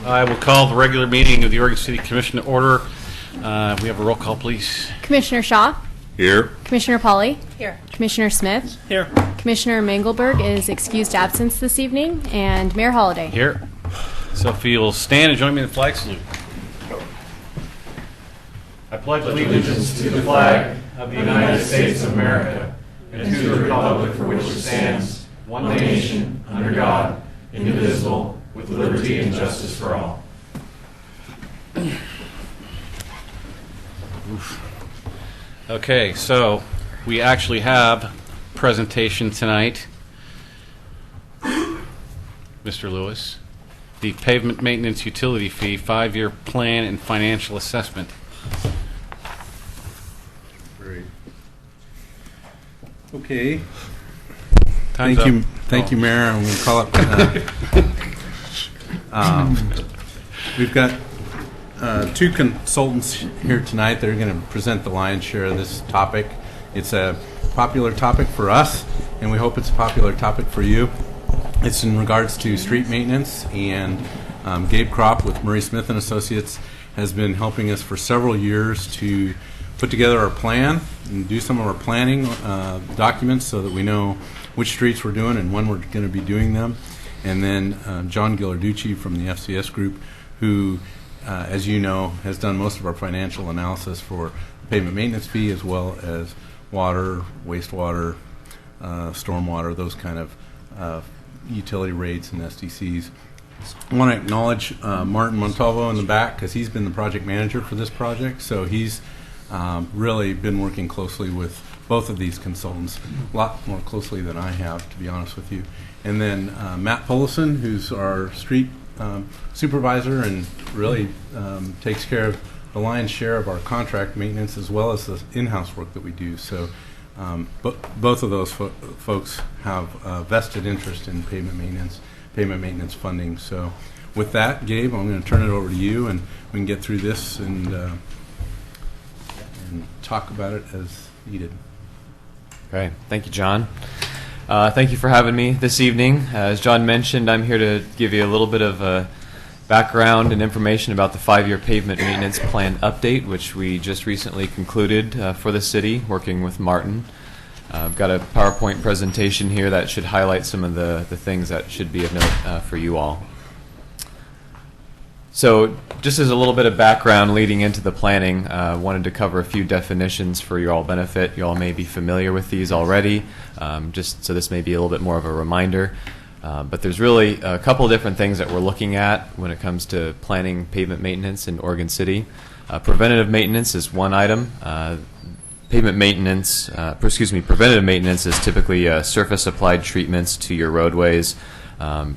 I will call the regular meeting of the Oregon City Commission to order. We have a roll call, please. Commissioner Shaw. Here. Commissioner Pauly. Here. Commissioner Smith. Here. Commissioner Mangelberg is excused absence this evening, and Mayor Holliday. Here. So if you will stand and join me in the flag salute. I pledge allegiance to the flag of the United States of America and to the republic for which it stands, one nation, under God, indivisible, with liberty and justice for all. Okay, so we actually have a presentation tonight. Mr. Lewis, the pavement maintenance utility fee, 5-year plan and financial assessment. Great. Okay. Time's Thank you, Mayor. I'm going to call up. We've got two consultants here tonight that are going to present the lion's share of this topic. It's a popular topic for us, and we hope it's a popular topic for you. It's in regards to street maintenance, and Gabe Kropp with Murray Smith and Associates has been helping us for several years to put together our plan and do some of our planning documents so that we know which streets we're doing and when we're going to be doing them. And then John Ghilarducci from the FCS Group, who, as you know, has done most of our financial analysis for the pavement maintenance fee, as well as water, wastewater, stormwater, those kind of utility rates and SDCs. I want to acknowledge Martin Montalvo in the back, because he's been the project manager for this project. So he's really been working closely with both of these consultants, a lot more closely than I have, to be honest with you. And then Matt Pullison, who's our street supervisor and really takes care of the lion's share of our contract maintenance as well as the in-house work that we do. So both of those folks have vested interest in pavement maintenance funding. So with that, Gabe, I'm going to turn it over to you, and we can get through this and talk about it as needed. Okay, thank you, John. Thank you for having me this evening. As John mentioned, I'm here to give you a little bit of background and information about the 5-year pavement maintenance plan update, which we just recently concluded for the city, working with Martin. I've got a PowerPoint presentation here that should highlight some of the things that should be of note for you all. So just as a little bit of background leading into the planning, I wanted to cover a few definitions for your all benefit. You all may be familiar with these already, just so this may be a little bit more of a reminder. But there's really a couple of different things that we're looking at when it comes to planning pavement maintenance in Oregon City. Preventative maintenance is one item. Preventative maintenance is typically surface applied treatments to your roadways.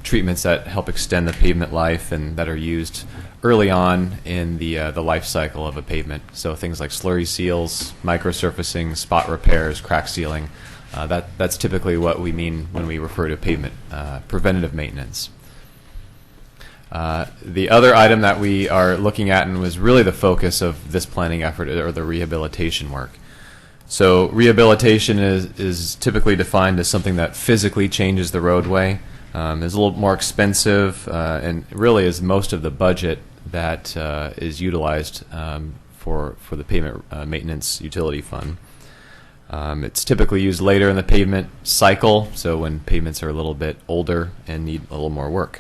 Treatments that help extend the pavement life and that are used early on in the life cycle of a pavement. So things like slurry seals, microsurfacing, spot repairs, crack sealing. That's typically what we mean when we refer to pavement preventative maintenance. The other item that we are looking at and was really the focus of this planning effort are the rehabilitation work. So rehabilitation is typically defined as something that physically changes the roadway. Is a little more expensive and really is most of the budget that is utilized for the pavement maintenance utility fund. It's typically used later in the pavement cycle, so when pavements are a little bit older and need a little more work.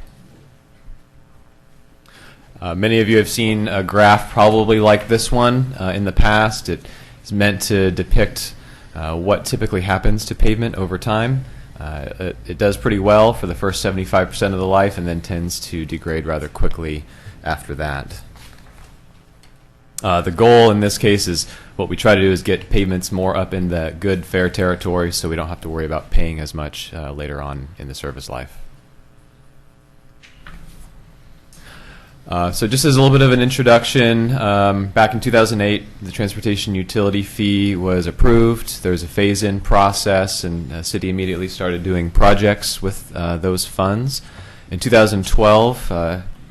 Many of you have seen a graph probably like this one in the past. It is meant to depict what typically happens to pavement over time. It does pretty well for the first 75% of the life and then tends to degrade rather quickly after that. The goal in this case is what we try to do is get pavements more up in the good, fair territory so we don't have to worry about paying as much later on in the service life. So just as a little bit of an introduction, back in 2008, the transportation utility fee was approved. There was a phase-in process, and the city immediately started doing projects with those funds. In 2012,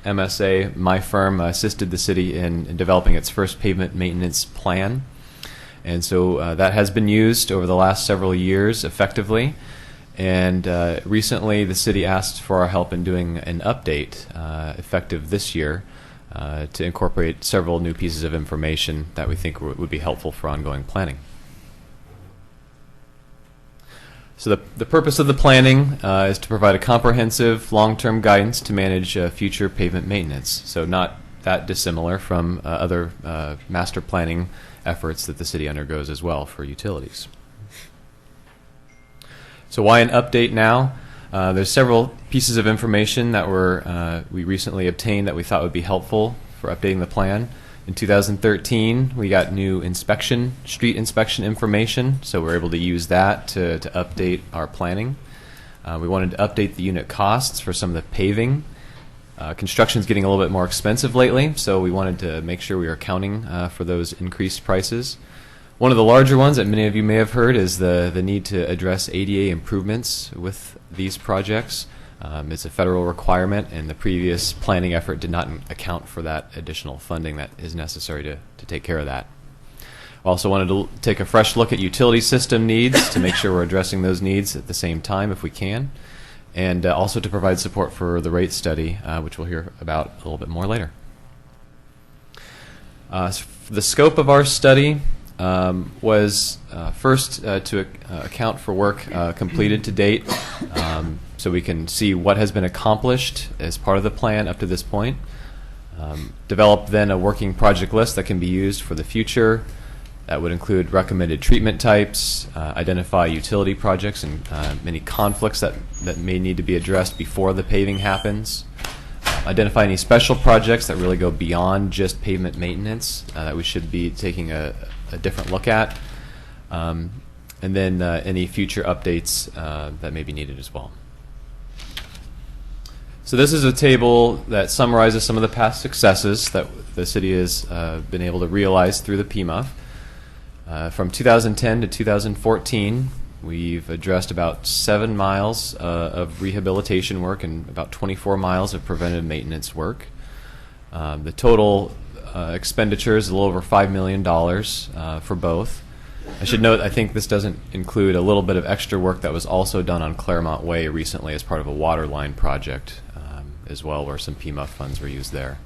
MSA, my firm, assisted the city in developing its first pavement maintenance plan. And so that has been used over the last several years effectively. And recently, the city asked for our help in doing an update effective this year to incorporate several new pieces of information that we think would be helpful for ongoing planning. So the purpose of the planning is to provide a comprehensive long-term guidance to manage future pavement maintenance. So not that dissimilar from other master planning efforts that the city undergoes as well for utilities. So why an update now? There's several pieces of information that we recently obtained that we thought would be helpful for updating the plan. In 2013, we got new street inspection information, so we're able to use that to update our planning. We wanted to update the unit costs for some of the paving. Construction's getting a little bit more expensive lately, so we wanted to make sure we were accounting for those increased prices. One of the larger ones that many of you may have heard is the need to address ADA improvements with these projects. It's a federal requirement, and the previous planning effort did not account for that additional funding that is necessary to take care of that. Also wanted to take a fresh look at utility system needs to make sure we're addressing those needs at the same time if we can, and also to provide support for the rate study, which we'll hear about a little bit more later. The scope of our study was first to account for work completed to date, so we can see what has been accomplished as part of the plan up to this point. Develop then a working project list that can be used for the future. That would include recommended treatment types, identify utility projects and many conflicts that may need to be addressed before the paving happens. Identify any special projects that really go beyond just pavement maintenance that we should be taking a different look at. And then any future updates that may be needed as well. So this is a table that summarizes some of the past successes that the city has been able to realize through the PMUF. From 2010 to 2014, we've addressed about 7 miles of rehabilitation work and about 24 miles of preventive maintenance work. The total expenditure is a little over $5 million for both. I should note, I think this doesn't include a little bit of extra work that was also done on Claremont Way recently as part of a water line project as well, where some PMUF funds were used there.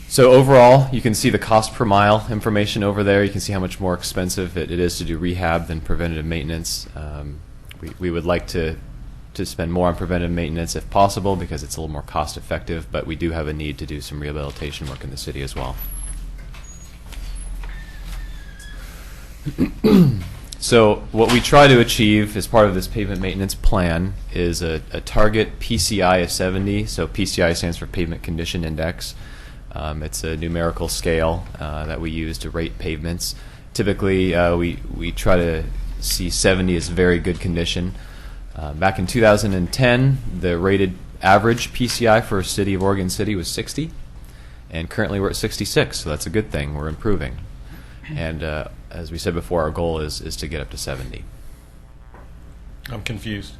So overall, you can see the cost per mile information over there. You can see how much more expensive it is to do rehab than preventative maintenance. We would like to spend more on preventative maintenance if possible because it's a little more cost effective, but we do have a need to do some rehabilitation work in the city as well. So what we try to achieve as part of this pavement maintenance plan is a target PCI of 70. So PCI stands for Pavement Condition Index. It's a numerical scale that we use to rate pavements. Typically, we try to see 70 as very good condition. Back in 2010, the rated average PCI for a city of Oregon City was 60, and currently we're at 66, so that's a good thing. We're improving. And as we said before, our goal is to get up to 70. I'm confused.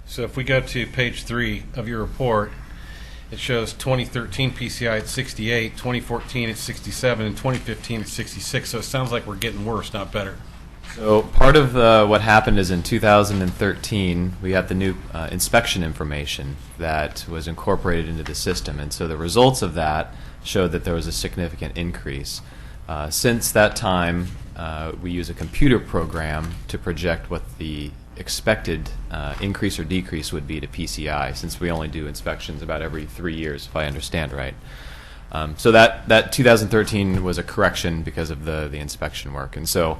So if we go to page 3 of your report, it shows 2013 PCI at 68, 2014 at 67, and 2015 at 66. So it sounds like we're getting worse, not better. So part of what happened is in 2013, we had the new inspection information that was incorporated into the system. And so the results of that showed that there was a significant increase. Since that time, we use a computer program to project what the expected increase or decrease would be to PCI, since we only do inspections about every 3 years, if I understand right. So that 2013 was a correction because of the inspection work. And so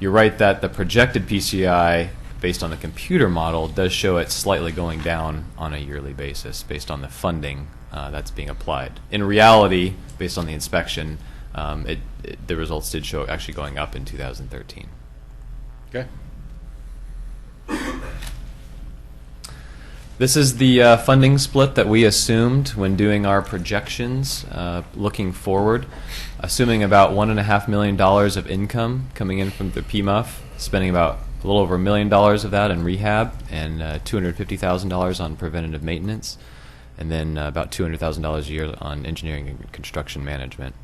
you're right that the projected PCI, based on the computer model, does show it slightly going down on a yearly basis based on the funding that's being applied. In reality, based on the inspection, the results did show actually going up in 2013. Okay. This is the funding split that we assumed when doing our projections looking forward, assuming about $1.5 million of income coming in from the PMUF, spending about a little over $1 million of that in rehab and $250,000 on preventative maintenance, and then about $200,000 a year on engineering and construction management.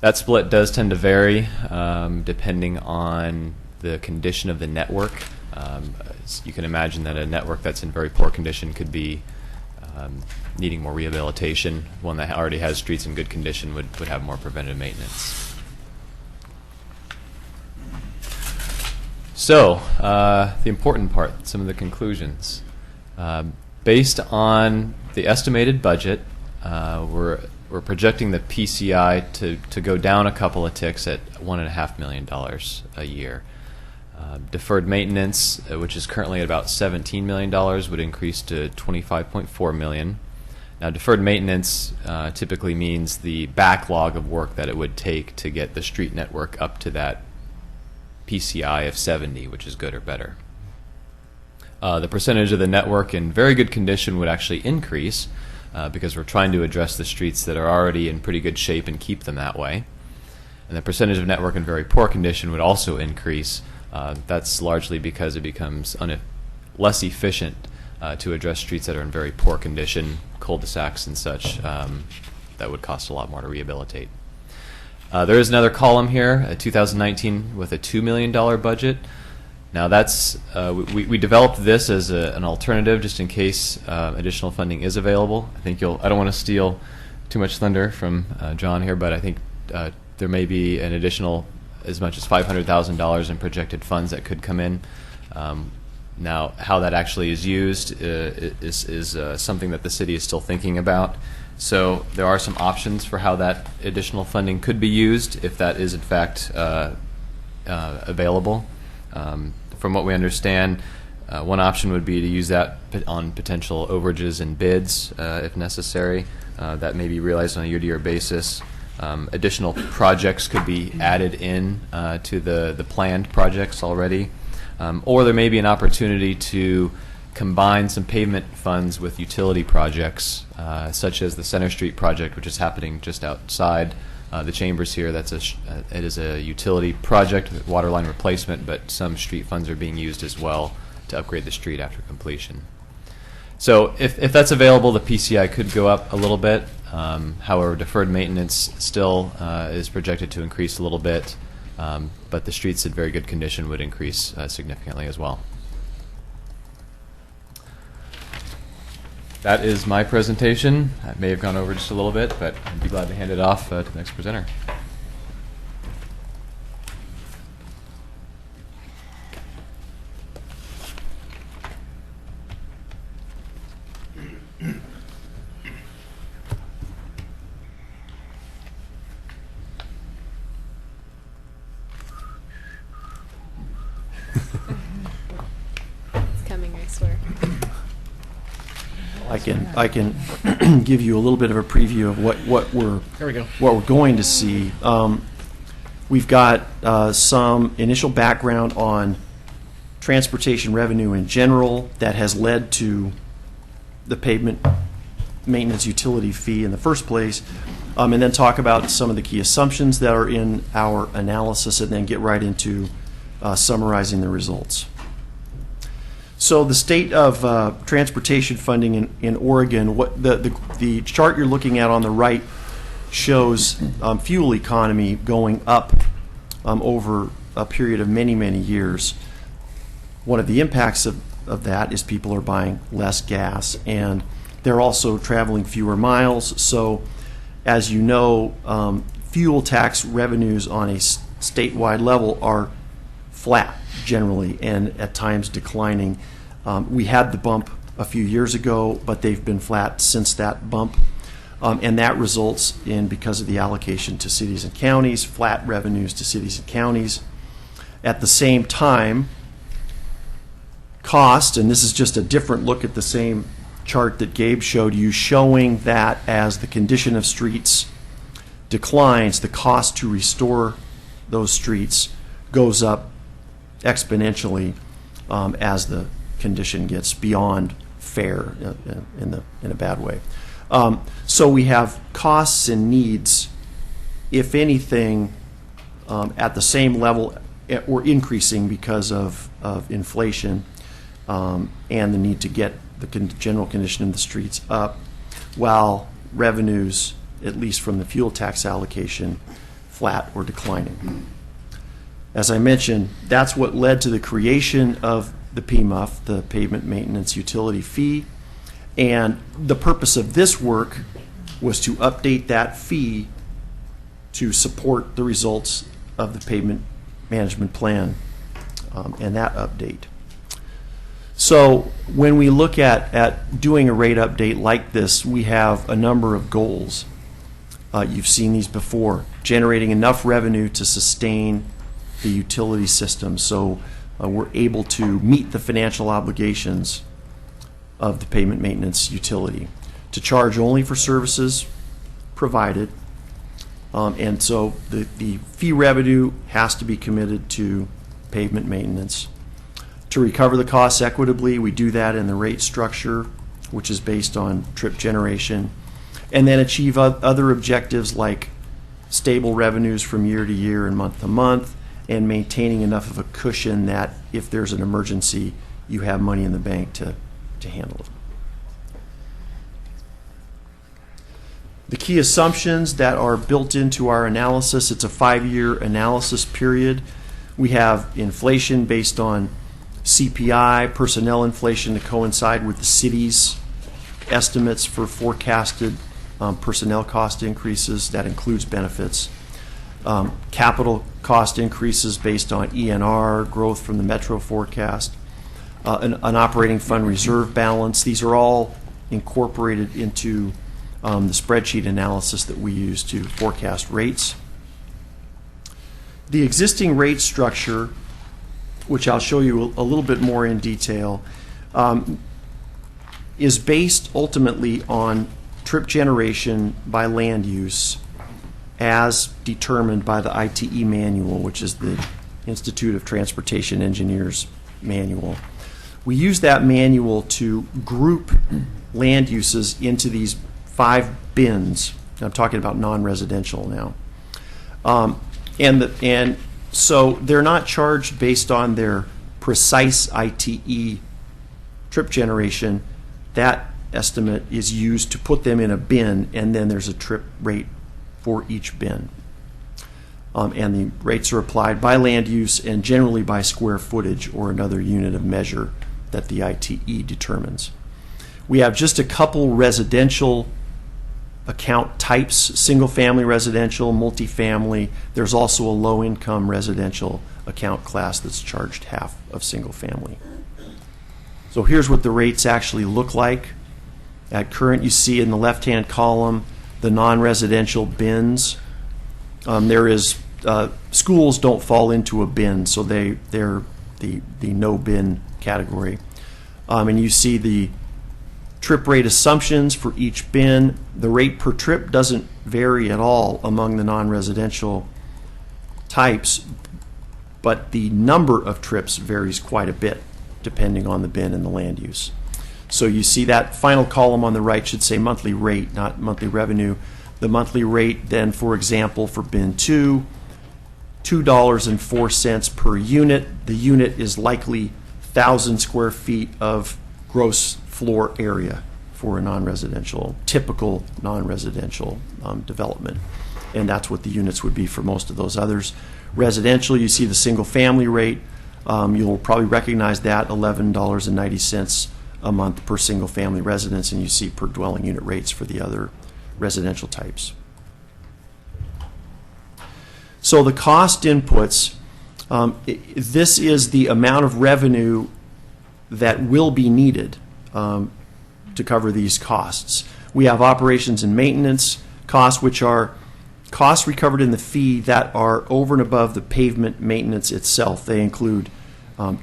That split does tend to vary depending on the condition of the network. You can imagine that a network that's in very poor condition could be needing more rehabilitation. One that already has streets in good condition would have more preventive maintenance. So, the important part, some of the conclusions. Based on the estimated budget, we're projecting the PCI to go down a couple of ticks at $1.5 million a year. Deferred maintenance, which is currently at about $17 million, would increase to $25.4 million. Now, deferred maintenance typically means the backlog of work that it would take to get the street network up to that PCI of 70, which is good or better. The percentage of the network in very good condition would actually increase because we're trying to address the streets that are already in pretty good shape and keep them that way. And the percentage of network in very poor condition would also increase. That's largely because it becomes less efficient to address streets that are in very poor condition, cul-de-sacs and such, that would cost a lot more to rehabilitate. There is another column here, 2019 with a $2 million budget. Now that's we developed this as an alternative just in case additional funding is available. I think I don't want to steal too much thunder from John here, but I think there may be an additional as much as $500,000 in projected funds that could come in. Now, how that actually is used is something that the city is still thinking about. So there are some options for how that additional funding could be used if that is in fact available. From what we understand, one option would be to use that on potential overages and bids if necessary. That may be realized on a year-to-year basis. Additional projects could be added in to the planned projects already. Or there may be an opportunity to combine some pavement funds with utility projects, such as the Center Street project, which is happening just outside the chambers here. It is a utility project, water line replacement, but some street funds are being used as well to upgrade the street after completion. So if that's available, the PCI could go up a little bit. However, deferred maintenance still is projected to increase a little bit, but the streets in very good condition would increase significantly as well. That is my presentation. I may have gone over just a little bit, but I'd be glad to hand it off to the next presenter. It's coming, I swear. I can give you a little bit of a preview of what we're going to see. We've got some initial background on transportation revenue in general that has led to the pavement maintenance utility fee in the first place, and then talk about some of the key assumptions that are in our analysis, and then get right into summarizing the results. So the state of transportation funding in Oregon, what the chart you're looking at on the right shows fuel economy going up over a period of many, many years. One of the impacts of that is people are buying less gas, and they're also traveling fewer miles. So as you know, fuel tax revenues on a statewide level are flat generally, and at times declining. We had the bump a few years ago, but they've been flat since that bump. And that results in, because of the allocation to cities and counties, flat revenues to cities and counties. At the same time, cost, and this is just a different look at the same chart that Gabe showed you, showing that as the condition of streets declines, the cost to restore those streets goes up exponentially as the condition gets beyond fair in a bad way. So we have costs and needs, if anything, at the same level or increasing because of inflation and the need to get the general condition of the streets up, while revenues, at least from the fuel tax allocation, flat or declining. As I mentioned, that's what led to the creation of the PMUF, the Pavement Maintenance Utility Fee. And the purpose of this work was to update that fee to support the results of the pavement management plan and that update. So when we look at doing a rate update like this, we have a number of goals. You've seen these before. Generating enough revenue to sustain the utility system so we're able to meet the financial obligations of the pavement maintenance utility. To charge only for services provided. And so the fee revenue has to be committed to pavement maintenance. To recover the costs equitably, we do that in the rate structure, which is based on trip generation. And then achieve other objectives like stable revenues from year to year and month to month, and maintaining enough of a cushion that if there's an emergency, you have money in the bank to handle it. The key assumptions that are built into our analysis, it's a 5-year analysis period. We have inflation based on CPI, personnel inflation to coincide with the city's estimates for forecasted personnel cost increases. That includes benefits. Capital cost increases based on ENR, growth from the Metro forecast, an operating fund reserve balance. These are all incorporated into the spreadsheet analysis that we use to forecast rates. The existing rate structure, which I'll show you a little bit more in detail, is based ultimately on trip generation by land use as determined by the ITE manual, which is the Institute of Transportation Engineers manual. We use that manual to group land uses into these 5 bins. I'm talking about non-residential now. And so they're not charged based on their precise ITE trip generation. That estimate is used to put them in a bin, and then there's a trip rate for each bin. And the rates are applied by land use and generally by square footage or another unit of measure that the ITE determines. We have just a couple residential account types: single-family residential, multifamily. There's also a low-income residential account class that's charged half of single-family. So here's what the rates actually look like. At current, you see in the left-hand column the non-residential bins. Schools don't fall into a bin, so they're the no bin category. And you see the trip rate assumptions for each bin. The rate per trip doesn't vary at all among the non-residential types, but the number of trips varies quite a bit depending on the bin and the land use. So you see that final column on the right should say monthly rate, not monthly revenue. The monthly rate then, for example, for bin 2, $2.04 per unit. The unit is likely 1,000 square feet of gross floor area for a non-residential, typical non-residential development. And that's what the units would be for most of those others. Residential, you see the single family rate. You'll probably recognize that, $11.90 a month per single family residence, and you see per dwelling unit rates for the other residential types. So the cost inputs, this is the amount of revenue that will be needed to cover these costs. We have operations and maintenance costs, which are costs recovered in the fee that are over and above the pavement maintenance itself. They include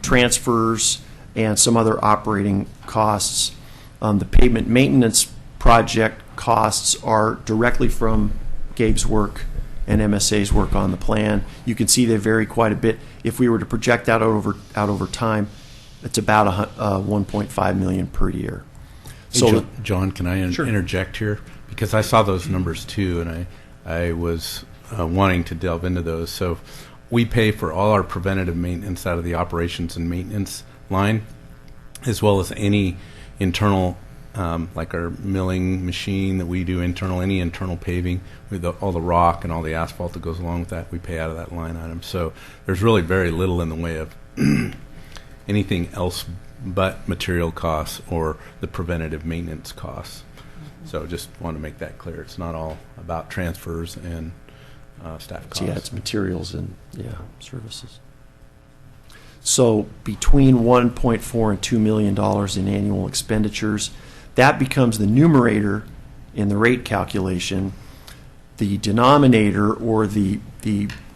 transfers and some other operating costs. The pavement maintenance project costs are directly from Gabe's work and MSA's work on the plan. You can see they vary quite a bit. If we were to project that out over time, it's about $1.5 million per year. Hey, So, John, can I Sure. interject here? Because I saw those numbers too, and I was wanting to delve into those. So we pay for all our preventative maintenance out of the operations and maintenance line, as well as any internal like our milling machine that we do any internal paving, with all the rock and all the asphalt that goes along with that, we pay out of that line item. So there's really very little in the way of anything else but material costs or the preventative maintenance costs. So just want to make that clear. It's not all about transfers and staff costs. Yeah, it's materials and services. So between 1.4 and $2 million in annual expenditures, that becomes the numerator in the rate calculation. The denominator, or the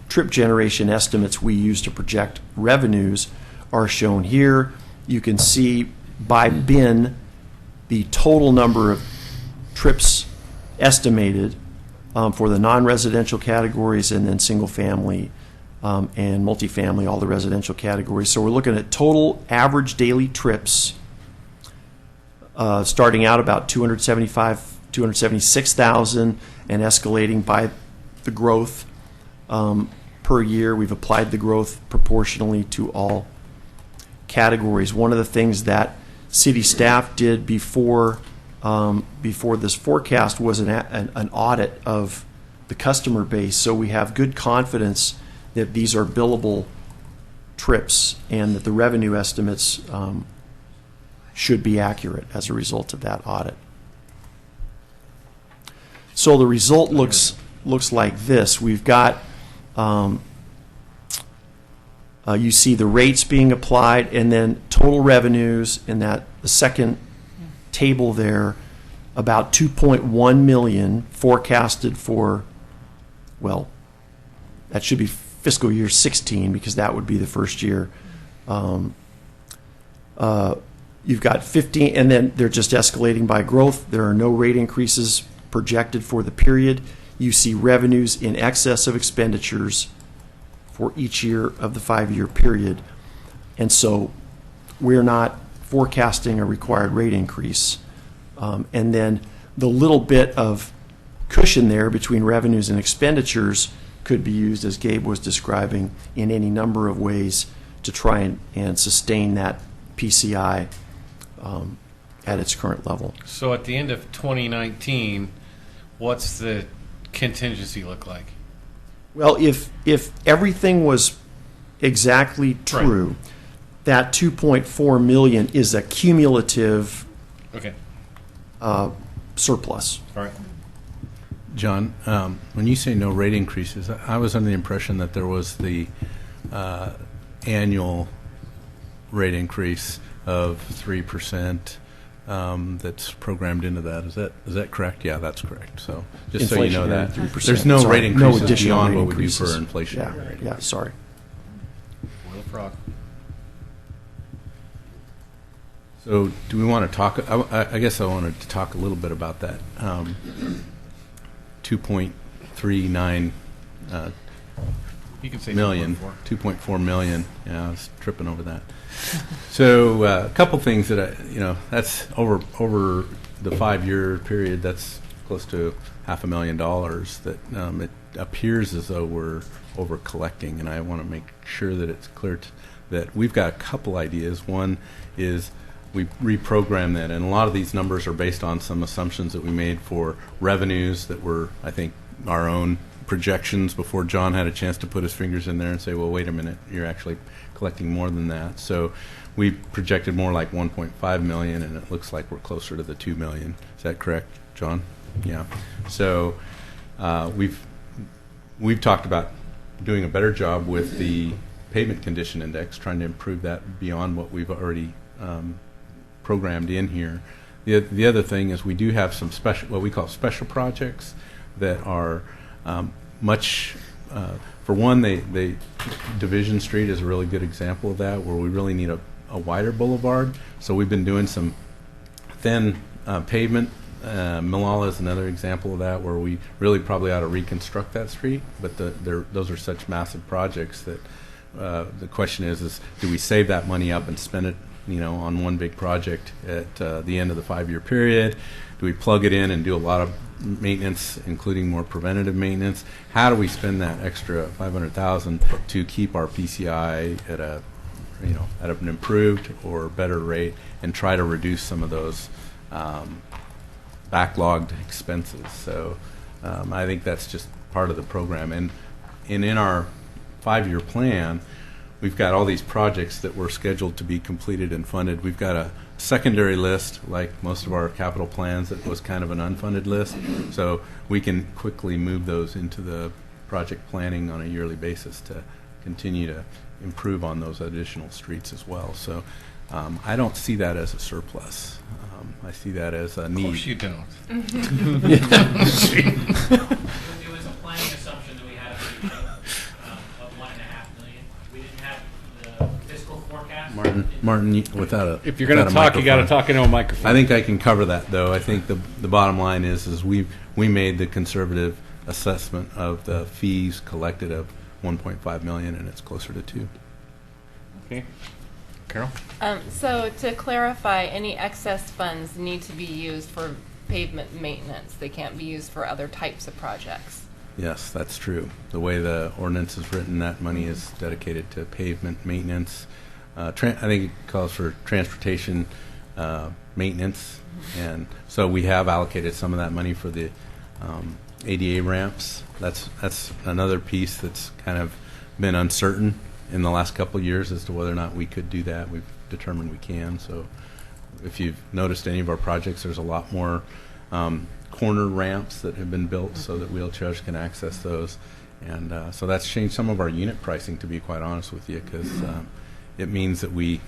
trip generation estimates we use to project revenues, are shown here. You can see by bin the total number of trips estimated for the non-residential categories, and then single family and multifamily, all the residential categories. So we're looking at total average daily trips starting out about 276,000 and escalating by the growth per year. We've applied the growth proportionally to all categories. One of the things that city staff did before this forecast was an audit of the customer base, so we have good confidence that these are billable trips and that the revenue estimates should be accurate as a result of that audit. So the result looks like this. We've got you see the rates being applied, and then total revenues in the second table there, about 2.1 million forecasted for, well, that should be fiscal year 16 because that would be the first year. You've got 15, and then they're just escalating by growth. There are no rate increases projected for the period. You see revenues in excess of expenditures for each year of the 5-year period. And so we're not forecasting a required rate increase. And then the little bit of cushion there between revenues and expenditures could be used, as Gabe was describing, in any number of ways to try and sustain that PCI at its current level. So at the end of 2019, what's the contingency look like? Well, if everything was exactly true, Right. that 2.4 million is a cumulative Okay. surplus. All right. John, when you say no rate increases, I was under the impression that there was the annual rate increase of 3% that's programmed into that. Is that correct? Yeah, that's correct. So just so you know that. 3%. There's no Sorry, rate increases additional beyond rate what we do for increases. inflation. Yeah, sorry. Boil the frog. So do we want to talk, I guess I wanted to talk a little bit about that 2.39 You can say million, 2.4. 2.4 million. Yeah, I was tripping over that. So a couple things that that's over the 5-year period. That's close to $500,000 that it appears as though we're over collecting, and I want to make sure that it's clear that we've got a couple ideas. One is we reprogram that, and a lot of these numbers are based on some assumptions that we made for revenues that were, I think, our own projections before John had a chance to put his fingers in there and say, well, wait a minute, you're actually collecting more than that. So we projected more like 1.5 million, and it looks like we're closer to the 2 million. Is that correct, John? Yeah. So we've talked about doing a better job with the pavement condition index, trying to improve that beyond what we've already programmed in here. The other thing is we do have some special, what we call special projects that are much, for one, they Division Street is a really good example of that, where we really need a wider boulevard. So we've been doing some thin pavement. Malala is another example of that, where we really probably ought to reconstruct that street. But those are such massive projects that the question is do we save that money up and spend it, on one big project at the end of the 5-year period? Do we plug it in and do a lot of maintenance, including more preventative maintenance? How do we spend that extra $500,000 to keep our PCI at at an improved or better rate, and try to reduce some of those backlogged expenses. So I think that's just part of the program. And in our 5-year plan, we've got all these projects that were scheduled to be completed and funded. We've got a secondary list, like most of our capital plans, that was kind of an unfunded list. So we can quickly move those into the project planning on a yearly basis to continue to improve on those additional streets as well. So I don't see that as a surplus. I see that as a need. Of course you don't. It was a planning assumption that we had of 1.5 million. We didn't have the fiscal forecast. Martin, without a If you're going to talk, you got to talk into a microphone. I think I can cover that, though. I think the bottom line is we made the conservative assessment of the fees collected of 1.5 million, and it's closer to 2. Okay. Carol? So to clarify, any excess funds need to be used for pavement maintenance. They can't be used for other types of projects. Yes, that's true. The way the ordinance is written, that money is dedicated to pavement maintenance. I think it calls for transportation maintenance, and so we have allocated some of that money for the ADA ramps. That's another piece that's kind of been uncertain in the last couple of years as to whether or not we could do that. We've determined we can. So if you've noticed any of our projects, there's a lot more corner ramps that have been built so that wheelchairs can access those. And so that's changed some of our unit pricing, to be quite honest with you, because it means that we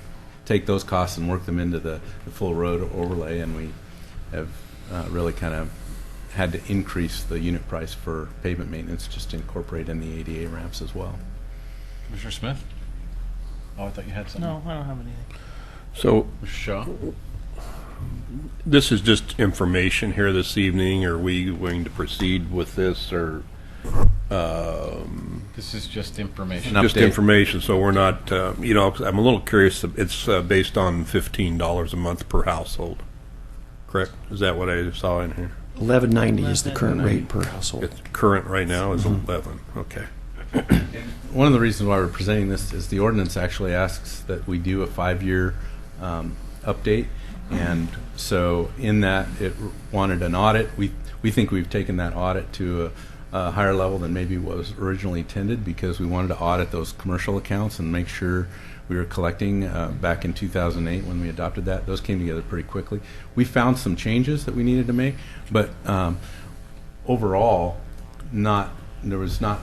take those costs and work them into the full road overlay, and we have really kind of had to increase the unit price for pavement maintenance just to incorporate in the ADA ramps as well. Commissioner Smith? Oh, I thought you had something. No, I don't have anything. So Mr. Shaw? this is just information here this evening. Are we going to proceed with this, or This is just information. just update. information? So we're not, I'm a little curious. It's based on $15 a month per household, correct? Is that what I saw in here? $11.90 is the current rate per household. It's current right now is 11. Okay. One of the reasons why we're presenting this is the ordinance actually asks that we do a 5-year update, and so in that it wanted an audit. We think we've taken that audit to a higher level than maybe was originally intended, because we wanted to audit those commercial accounts and make sure we were collecting back in 2008 when we adopted that. Those came together pretty quickly. We found some changes that we needed to make, but overall, there was not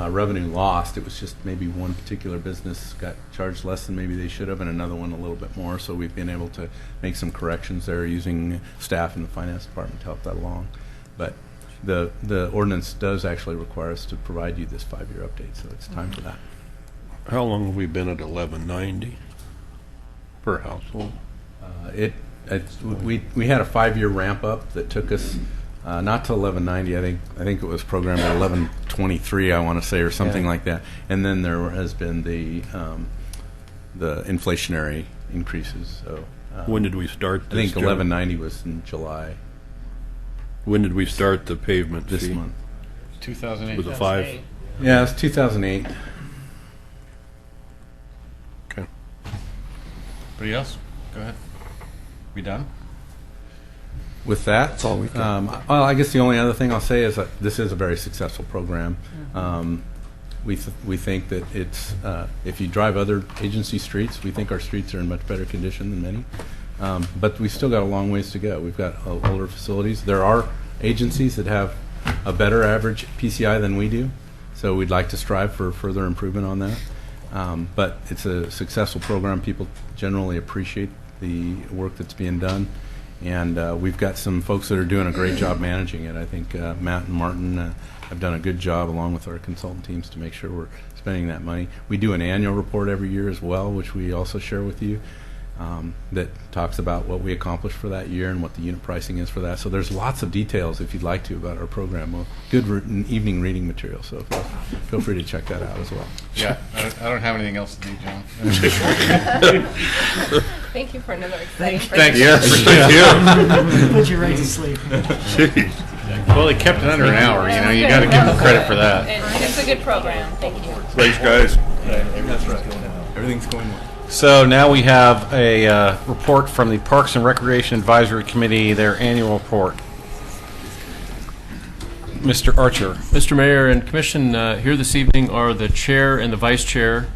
revenue lost. It was just maybe one particular business got charged less than maybe they should have, and another one a little bit more. So we've been able to make some corrections there using staff in the finance department to help that along. But the ordinance does actually require us to provide you this 5-year update, so it's time for that. How long have we been at $11.90 per household? We had a 5-year ramp up that took us not to 11.90. I think it was programmed at 11.23. I want to say, or something like that. And then there has been the inflationary increases. So When did we start I this? think 11.90 was in July When did we start the pavement this fee? month. 2008. Was it 5? Yeah, it's 2008. Okay. Anybody else? Go ahead. We done? With that, That's all we've got. well, I guess the only other thing I'll say is that this is a very successful program. We think that it's if you drive other agency streets, we think our streets are in much better condition than many. But we still got a long ways to go. We've got older facilities. There are agencies that have a better average PCI than we do, so we'd like to strive for further improvement on that. But it's a successful program. People generally appreciate the work that's being done. And we've got some folks that are doing a great job managing it. I think Matt and Martin have done a good job, along with our consultant teams, to make sure we're spending that money. We do an annual report every year as well, which we also share with you, that talks about what we accomplished for that year and what the unit pricing is for that. So there's lots of details, if you'd like to, about our program. Well, good evening reading material, so feel free to check that out as well. Yeah. I don't have anything else to do, John. Thank you for another exciting Thanks. Yes. Put you right to sleep. Well, they kept it under an hour. You know, you got to give them credit for that. And it's a good program. Thank you. Thanks, guys. That's right. Everything's going well. So now we have a report from the Parks and Recreation Advisory Committee, their annual report. Mr. Archer. Mr. Mayor and Commission, here this evening are the Chair and the Vice Chair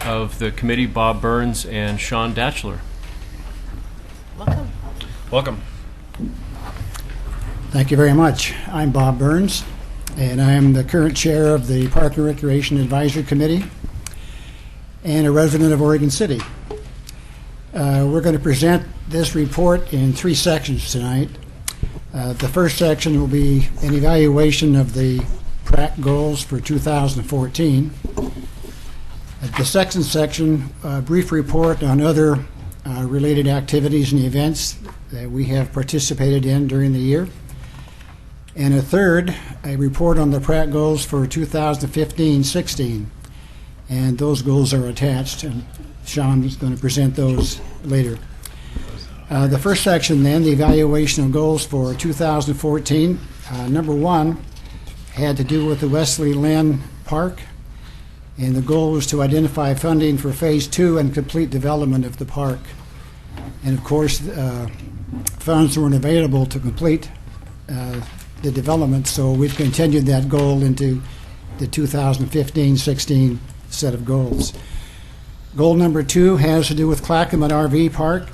of the committee, Bob Burns and Sean Datchler. Welcome. Welcome. Thank you very much. I'm Bob Burns, and I am the current chair of the Park and Recreation Advisory Committee and a resident of Oregon City. We're going to present this report in 3 sections tonight. The first section will be an evaluation of the PRAC goals for 2014. The second section, a brief report on other related activities and events that we have participated in during the year. And a third, a report on the PRAC goals for 2015-16. And those goals are attached, and Sean is going to present those later. The first section then, the evaluation of goals for 2014. Number 1 had to do with the Wesley Lynn Park, and the goal was to identify funding for Phase 2 and complete development of the park. And of course, funds weren't available to complete the development, so we've continued that goal into the 2015-16 set of goals. Goal number 2 has to do with Clackamas RV Park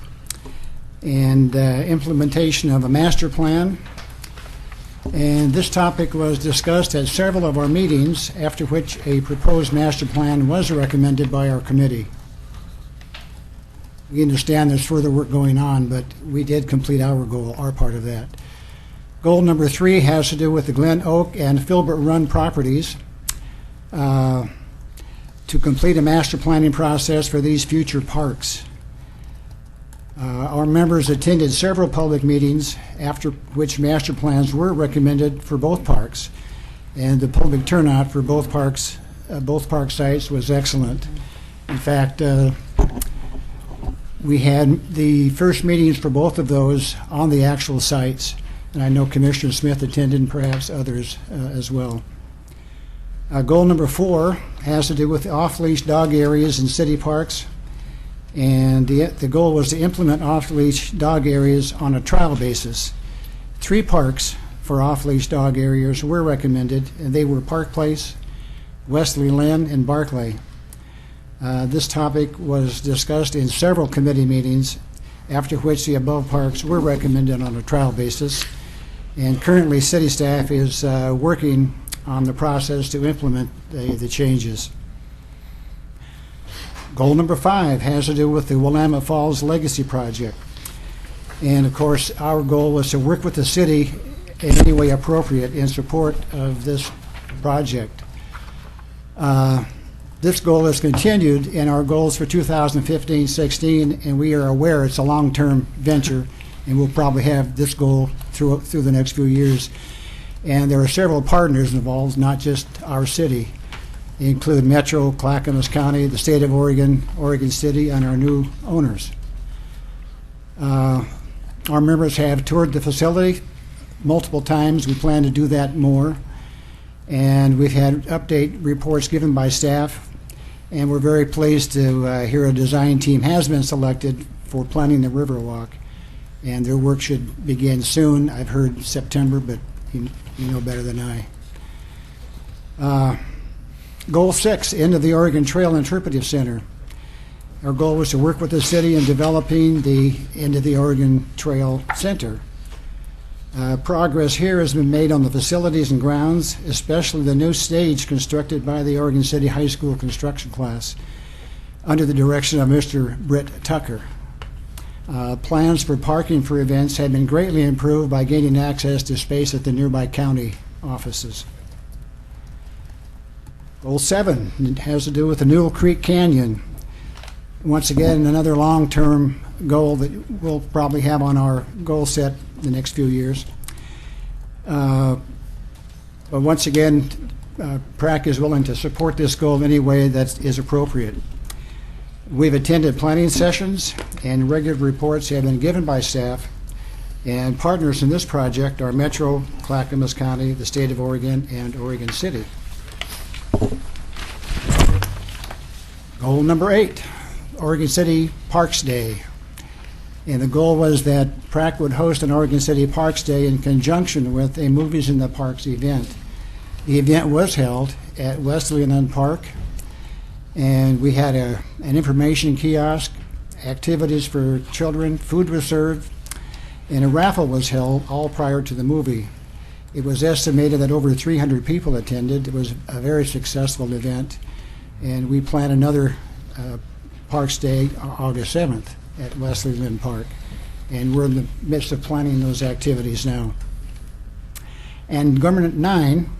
and implementation of a master plan. And this topic was discussed at several of our meetings, after which a proposed master plan was recommended by our committee. We understand there's further work going on, but we did complete our goal, our part of that. Goal number 3 has to do with the Glen Oak and Filbert Run properties to complete a master planning process for these future parks. Our members attended several public meetings, after which master plans were recommended for both parks, and the public turnout for both park sites was excellent. In fact, we had the first meetings for both of those on the actual sites, and I know Commissioner Smith attended, and perhaps others as well. Goal number 4 has to do with the off-leash dog areas in city parks. And the goal was to implement off-leash dog areas on a trial basis. 3 parks for off-leash dog areas were recommended, and they were Park Place, Wesley Lynn, and Barclay. This topic was discussed in several committee meetings, after which the above parks were recommended on a trial basis. And currently, city staff is working on the process to implement the changes. Goal number 5 has to do with the Willamette Falls Legacy Project. And of course, our goal was to work with the city in any way appropriate in support of this project. This goal is continued in our goals for 2015-16, and we are aware it's a long-term venture, and we'll probably have this goal through the next few years. And there are several partners involved, not just our city. They include Metro, Clackamas County, the state of Oregon, Oregon City, and our new owners. Our members have toured the facility multiple times. We plan to do that more. And we've had update reports given by staff. And we're very pleased to hear a design team has been selected for planning the Riverwalk. And their work should begin soon. I've heard September, but you know better than I. Goal 6, end of the Oregon Trail Interpretive Center. Our goal was to work with the city in developing the end of the Oregon Trail Center. Progress here has been made on the facilities and grounds, especially the new stage constructed by the Oregon City High School construction class under the direction of Mr. Britt Tucker. Plans for parking for events have been greatly improved by gaining access to space at the nearby county offices. Goal 7 has to do with the Newell Creek Canyon. Once again, another long-term goal that we'll probably have on our goal set the next few years. But once again, PRAC is willing to support this goal in any way that is appropriate. We've attended planning sessions, and regular reports have been given by staff, and partners in this project are Metro, Clackamas County, the state of Oregon, and Oregon City. Goal number 8, Oregon City Parks Day. And the goal was that PRAC would host an Oregon City Parks Day in conjunction with a Movies in the Parks event. The event was held at Wesleyan Park, and we had an information kiosk, activities for children, food was served, and a raffle was held all prior to the movie. It was estimated that over 300 people attended. It was a very successful event, and we plan another Parks Day August 7th at Wesleyan Park, and we're in the midst of planning those activities now. And Government 9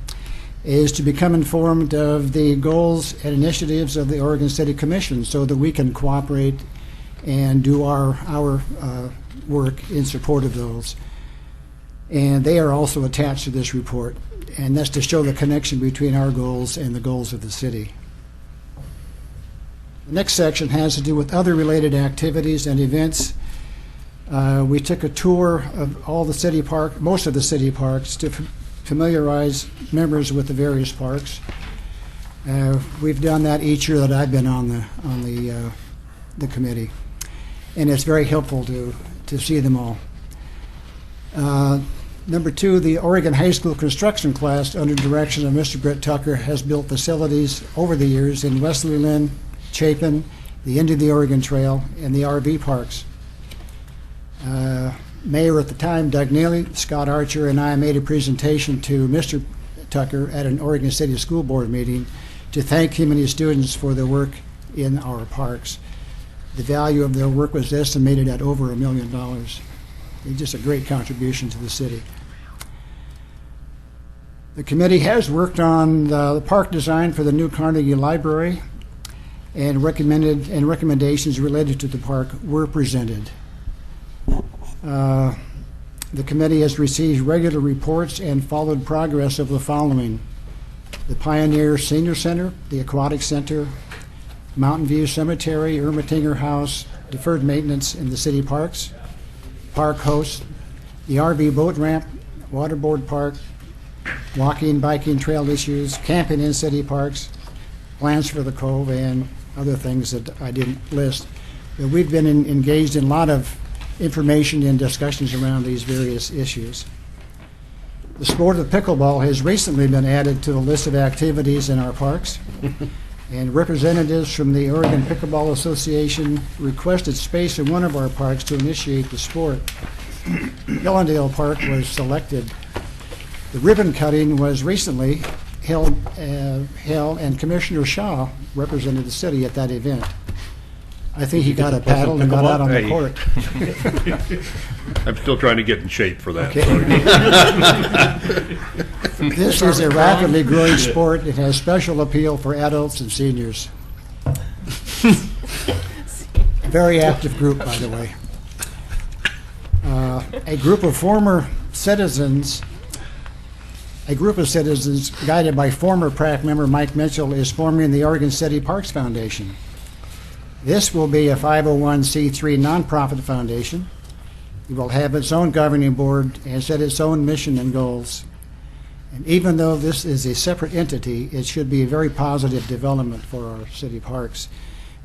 is to become informed of the goals and initiatives of the Oregon City Commission so that we can cooperate and do our work in support of those. And they are also attached to this report, and that's to show the connection between our goals and the goals of the city. The next section has to do with other related activities and events. We took a tour of all the city park, most of the city parks, to familiarize members with the various parks. We've done that each year that I've been on the committee, and it's very helpful to see them all. Number 2, the Oregon High School construction class, under direction of Mr. Brett Tucker, has built facilities over the years in Wesleyan, Chapin, the end of the Oregon Trail, and the RV parks. Mayor at the time, Doug Neely, Scott Archer, and I made a presentation to Mr. Tucker at an Oregon City School Board meeting to thank him and his students for their work in our parks. The value of their work was estimated at over $1 million. It's just a great contribution to the city. The committee has worked on the park design for the new Carnegie Library, and recommendations related to the park were presented. The committee has received regular reports and followed progress of the following: the Pioneer Senior Center, the Aquatic Center, Mountain View Cemetery, Ermitinger House, deferred maintenance in the city parks, park hosts, the RV boat ramp, waterboard park, walking, biking trail issues, camping in city parks, plans for the Cove, and other things that I didn't list. But we've been engaged in a lot of information and discussions around these various issues. The sport of pickleball has recently been added to the list of activities in our parks, and representatives from the Oregon Pickleball Association requested space in one of our parks to initiate the sport. Hillendale Park was selected. The ribbon cutting was recently held, and Commissioner Shaw represented the city at that event. I think he got a paddle and got out on the court. I'm still trying to get in shape for that. Okay. This is a rapidly growing sport. It has special appeal for adults and seniors. Very active group, by the way. A group of citizens guided by former PRAC member Mike Mitchell is forming the Oregon City Parks Foundation. This will be a 501c3 nonprofit foundation. It will have its own governing board and set its own mission and goals. And even though this is a separate entity, it should be a very positive development for our city parks.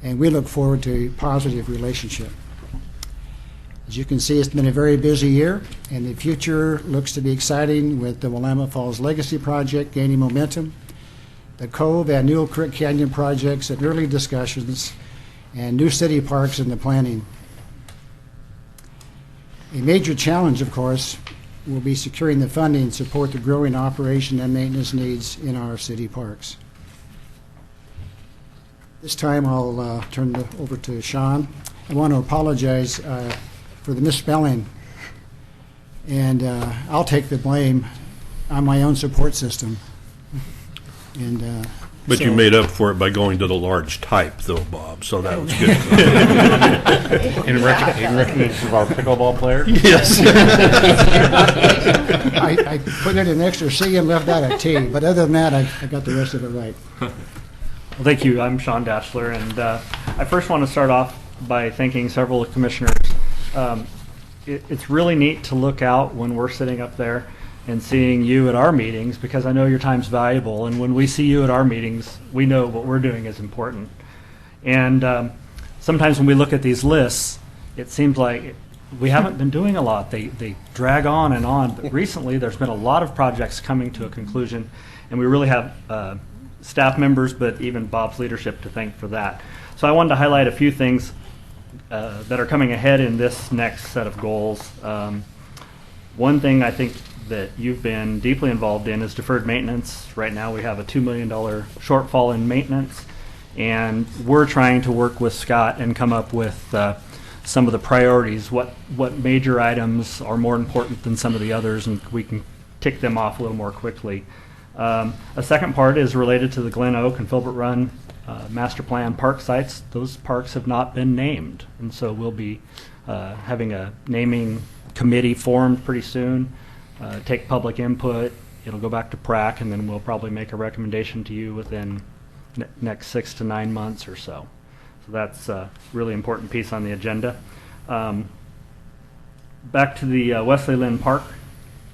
And we look forward to a positive relationship. As you can see, it's been a very busy year, and the future looks to be exciting with the Willamette Falls Legacy Project gaining momentum, the Cove and Newell Creek Canyon projects in early discussions, and new city parks in the planning. A major challenge, of course, will be securing the funding to support the growing operation and maintenance needs in our city parks. This time I'll turn it over to Sean. I want to apologize for the misspelling, and I'll take the blame on my own support system. And But you made up for it by going to the large type, though, Bob, so that was good. In recognition of our pickleball player? Yes. I put in an extra C and left out a T, but other than that, I got the rest of it right. Well, thank you. I'm Sean Dashler, and I first want to start off by thanking several commissioners. It's really neat to look out when we're sitting up there and seeing you at our meetings, because I know your time's valuable, and when we see you at our meetings, we know what we're doing is important. And sometimes when we look at these lists, it seems like we haven't been doing a lot. They drag on and on. But recently, there's been a lot of projects coming to a conclusion, and we really have staff members, but even Bob's leadership to thank for that. So I wanted to highlight a few things that are coming ahead in this next set of goals. One thing I think that you've been deeply involved in is deferred maintenance. Right now we have a $2 million shortfall in maintenance, and we're trying to work with Scott and come up with some of the priorities, what major items are more important than some of the others, and we can tick them off a little more quickly. A second part is related to the Glen Oak and Filbert Run master plan park sites. Those parks have not been named, and so we'll be having a naming committee formed pretty soon, take public input. It'll go back to PRAC, and then we'll probably make a recommendation to you within next 6 to 9 months or so. So that's a really important piece on the agenda. Back to the Wesley Lynn Park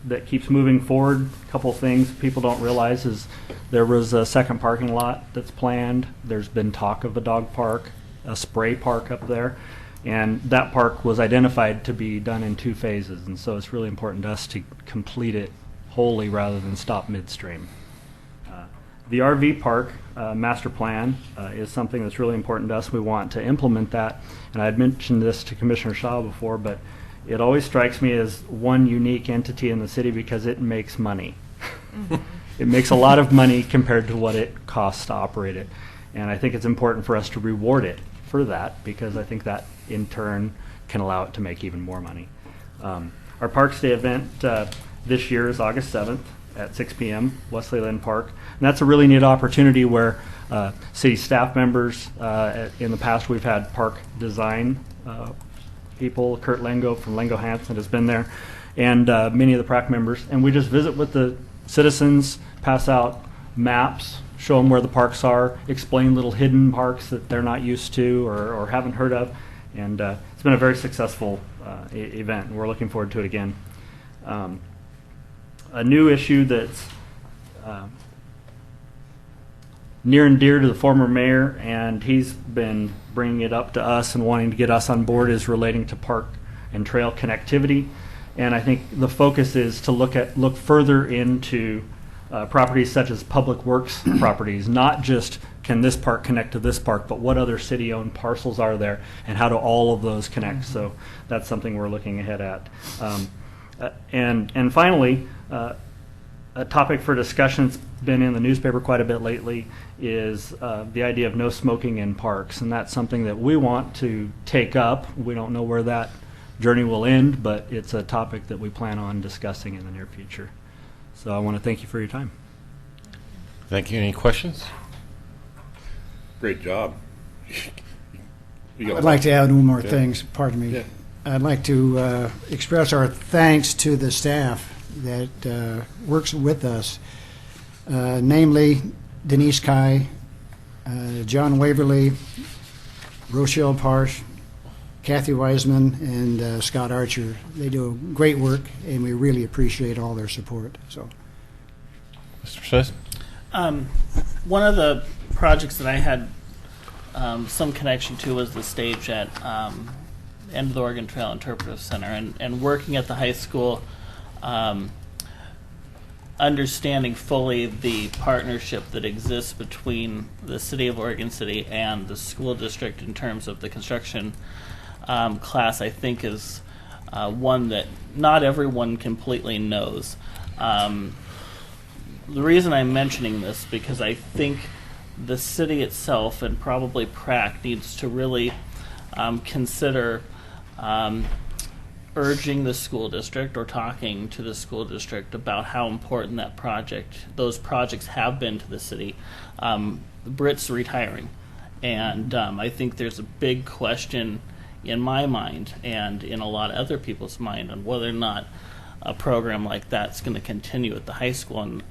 that keeps moving forward. A couple things people don't realize is there was a second parking lot that's planned. There's been talk of a dog park, a spray park up there, and that park was identified to be done in 2 phases, and so it's really important to us to complete it wholly rather than stop midstream. The RV park master plan is something that's really important to us. We want to implement that, and I had mentioned this to Commissioner Shaw before, but it always strikes me as one unique entity in the city because it makes money. It makes a lot of money compared to what it costs to operate it, and I think it's important for us to reward it for that, because I think that in turn can allow it to make even more money. Our Parks Day event this year is August 7th at 6 p.m., Wesley Lynn Park. And that's a really neat opportunity where city staff members, in the past we've had park design people, Kurt Lengo from Lengo Hansen has been there, and many of the PRAC members. And we just visit with the citizens, pass out maps, show them where the parks are, explain little hidden parks that they're not used to or haven't heard of. And it's been a very successful event, and we're looking forward to it again. A new issue that's near and dear to the former mayor, and he's been bringing it up to us and wanting to get us on board, is relating to park and trail connectivity. And I think the focus is to look further into properties such as public works properties, not just can this park connect to this park, but what other city-owned parcels are there, and how do all of those connect? So that's something we're looking ahead at. And finally, a topic for discussion that's been in the newspaper quite a bit lately is the idea of no smoking in parks, and that's something that we want to take up. We don't know where that journey will end, but it's a topic that we plan on discussing in the near future. So I want to thank you for your time. Thank you. Any questions? Great job. I'd like to add one more Okay. thing, pardon me. Yeah. I'd like to express our thanks to the staff that works with us, namely Denise Kai, John Waverly, Rochelle Parsh, Kathy Wiseman, and Scott Archer. They do great work, and we really appreciate all their support. So, Mr. Smith? One of the projects that I had some connection to was the stage at End of the Oregon Trail Interpretive Center, and working at the high school, understanding fully the partnership that exists between the city of Oregon City and the school district in terms of the construction class, I think is one that not everyone completely knows. The reason I'm mentioning this because I think the city itself and probably PRAC needs to really consider urging the school district or talking to the school district about how important those projects have been to the city. Britt's retiring, and I think there's a big question in my mind and in a lot of other people's mind on whether or not a program like that's going to continue at the high school. And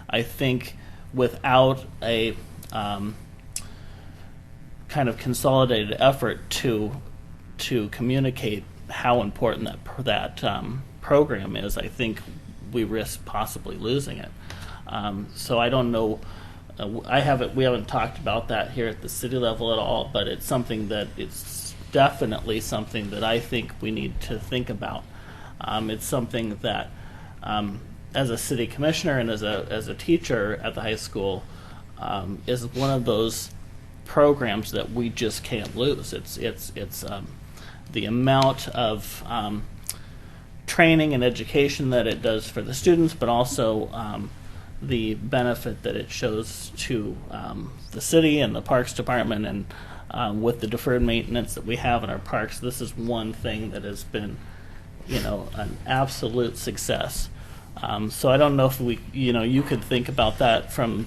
I think without a kind of consolidated effort to communicate how important that program is, I think we risk possibly losing it. So I don't know we haven't talked about that here at the city level at all, but it's something that it's definitely something that I think we need to think about. It's something that, as a city commissioner and as a teacher at the high school, is one of those programs that we just can't lose. It's the amount of training and education that it does for the students, but also the benefit that it shows to the city and the Parks Department, and with the deferred maintenance that we have in our parks, this is one thing that has been, an absolute success. So I don't know if you could think about that from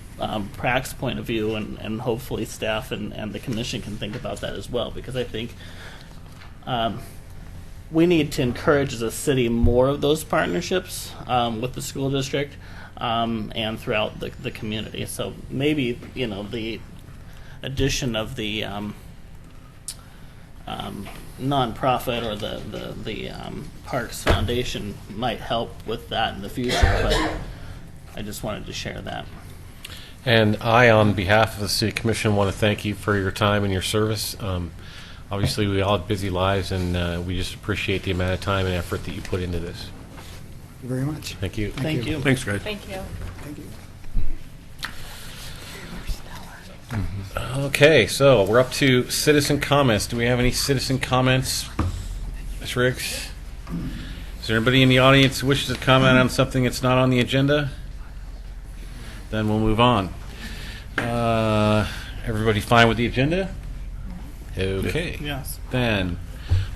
PRAC's point of view, and hopefully staff and the commission can think about that as well, because I think we need to encourage as a city more of those partnerships with the school district and throughout the community. So maybe the addition of the nonprofit or the Parks Foundation might help with that in the future, but I just wanted to share that. And I, on behalf of the City Commission, want to thank you for your time and your service. Obviously, we all have busy lives, and we just appreciate the amount of time and effort that you put into this. Thank you very much. Thank you. Thank you. Thanks, guys. Thank you. Thank you. Okay, so we're up to citizen comments. Do we have any citizen comments, Ms. Riggs? Is there anybody in the audience who wishes to comment on something that's not on the agenda? Then we'll move on. Everybody fine with the agenda? Okay. Yes. Then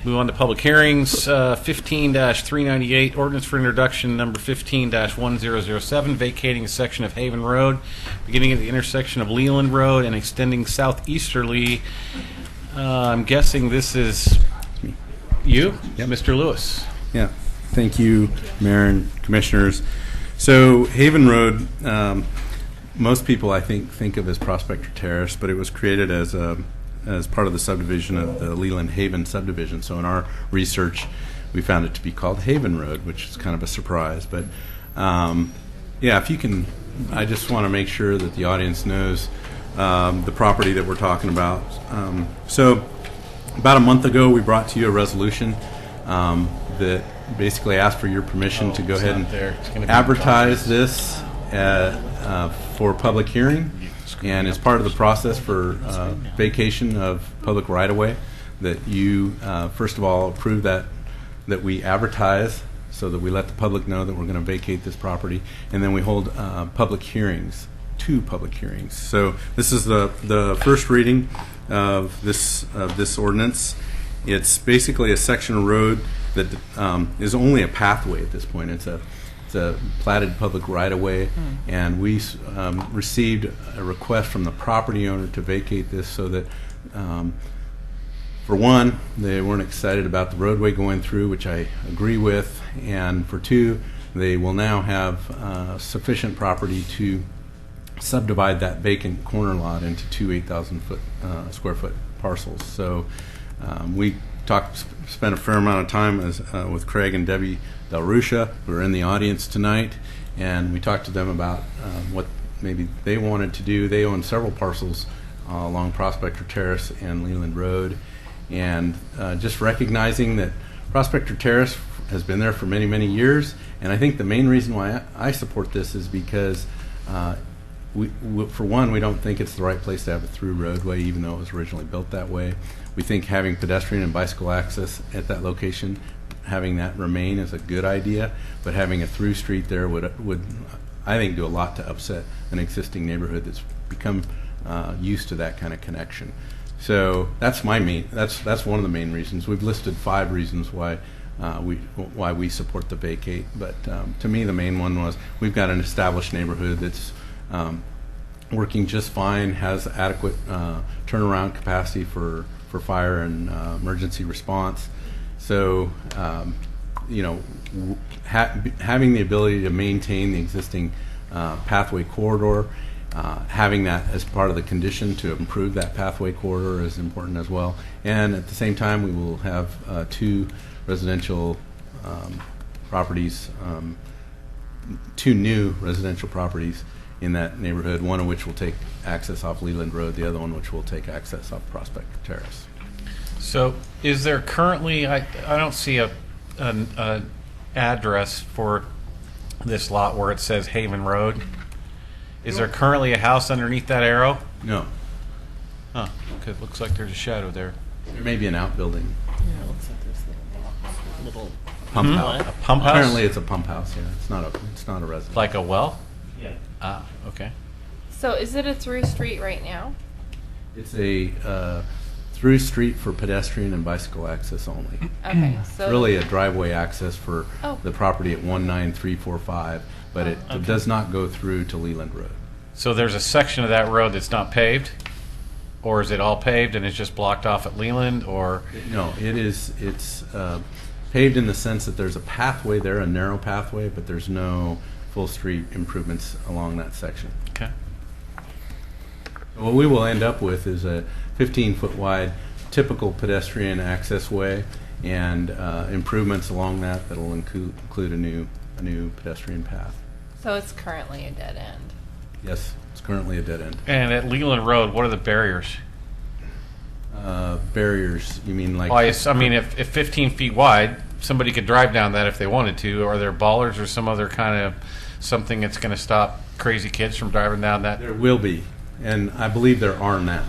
move on to public hearings. 15-398, ordinance for introduction number 15-1007, vacating a section of Haven Road, beginning at the intersection of Leland Road and extending southeasterly. I'm guessing this is you, Mr. Lewis. Yeah, thank you, Mayor and Commissioners. So Haven Road, most people I think of as Prospector Terrace, but it was created as part of the subdivision of the Leland Haven subdivision. So in our research, we found it to be called Haven Road, which is kind of a surprise. But if you can, I just want to make sure that the audience knows the property that we're talking about. So about a month ago, we brought to you a resolution that basically asked for your permission to go ahead and advertise this for public hearing. And as part of the process for vacation of public right-of-way, that you, first of all, approve that we advertise so that we let the public know that we're going to vacate this property, and then we hold public hearings, 2 public hearings. So this is the first reading of this ordinance. It's basically a section of road that is only a pathway at this point. It's a platted public right-of-way, and we received a request from the property owner to vacate this so that, for one, they weren't excited about the roadway going through, which I agree with, and for 2, they will now have sufficient property to subdivide that vacant corner lot into 2 8,000 square foot parcels. So we spent a fair amount of time with Craig and Debbie Del Ruscia, who are in the audience tonight, and we talked to them about what maybe they wanted to do. They own several parcels along Prospector Terrace and Leland Road, and just recognizing that Prospector Terrace has been there for many, many years, and I think the main reason why I support this is because for one, we don't think it's the right place to have a through roadway, even though it was originally built that way. We think having pedestrian and bicycle access at that location, having that remain is a good idea, but having a through street there would I think do a lot to upset an existing neighborhood that's become used to that kind of connection. So that's one of the main reasons. We've listed 5 reasons why we support the vacate, but to me the main one was we've got an established neighborhood that's working just fine, has adequate turnaround capacity for fire and emergency response. So, having the ability to maintain the existing pathway corridor, having that as part of the condition to improve that pathway corridor is important as well. And at the same time, we will have 2 residential properties, 2 new residential properties in that neighborhood, one of which will take access off Leland Road, the other one which will take access off Prospect Terrace. So is there currently, I don't see an address for this lot where it says Haven Road. Is there currently a house underneath that arrow? No. Huh, because it looks like there's a shadow there. There may be an outbuilding. Yeah, it looks like there's little Pump house. A pump house? Apparently it's a pump house, yeah. It's not a residence. Like a well? Yeah. Ah, okay. So is it a through street right now? It's a through street for pedestrian and bicycle access only. Okay, It's so really a driveway access for Oh. the property at 19345, but it okay. does not go through to Leland Road. So there's a section of that road that's not paved? Or is it all paved and it's just blocked off at Leland, or? No, it's paved in the sense that there's a pathway there, a narrow pathway, but there's no full street improvements along that section. Okay. What we will end up with is a 15-foot wide typical pedestrian access way and improvements along that will include a new pedestrian path. So it's currently a dead end. Yes, it's currently a dead end. And at Leland Road, what are the barriers? Barriers, you mean like? Well, I mean, if 15 feet wide, somebody could drive down that if they wanted to. Are there bollards or some other kind of something that's going to stop crazy kids from driving down that? There will be, and I believe there are now.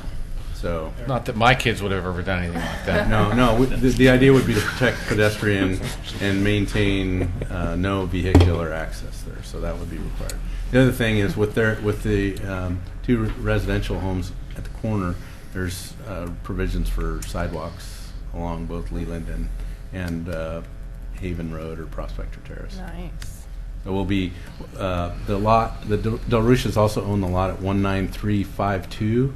So not that my kids would have ever done anything like that. No. The idea would be to protect pedestrian and maintain no vehicular access there. So that would be required. The other thing is with the two residential homes at the corner, there's provisions for sidewalks along both Leland and Haven Road or Prospector Terrace. Nice. There will be the lot. The Del Ruches also own the lot at 19352,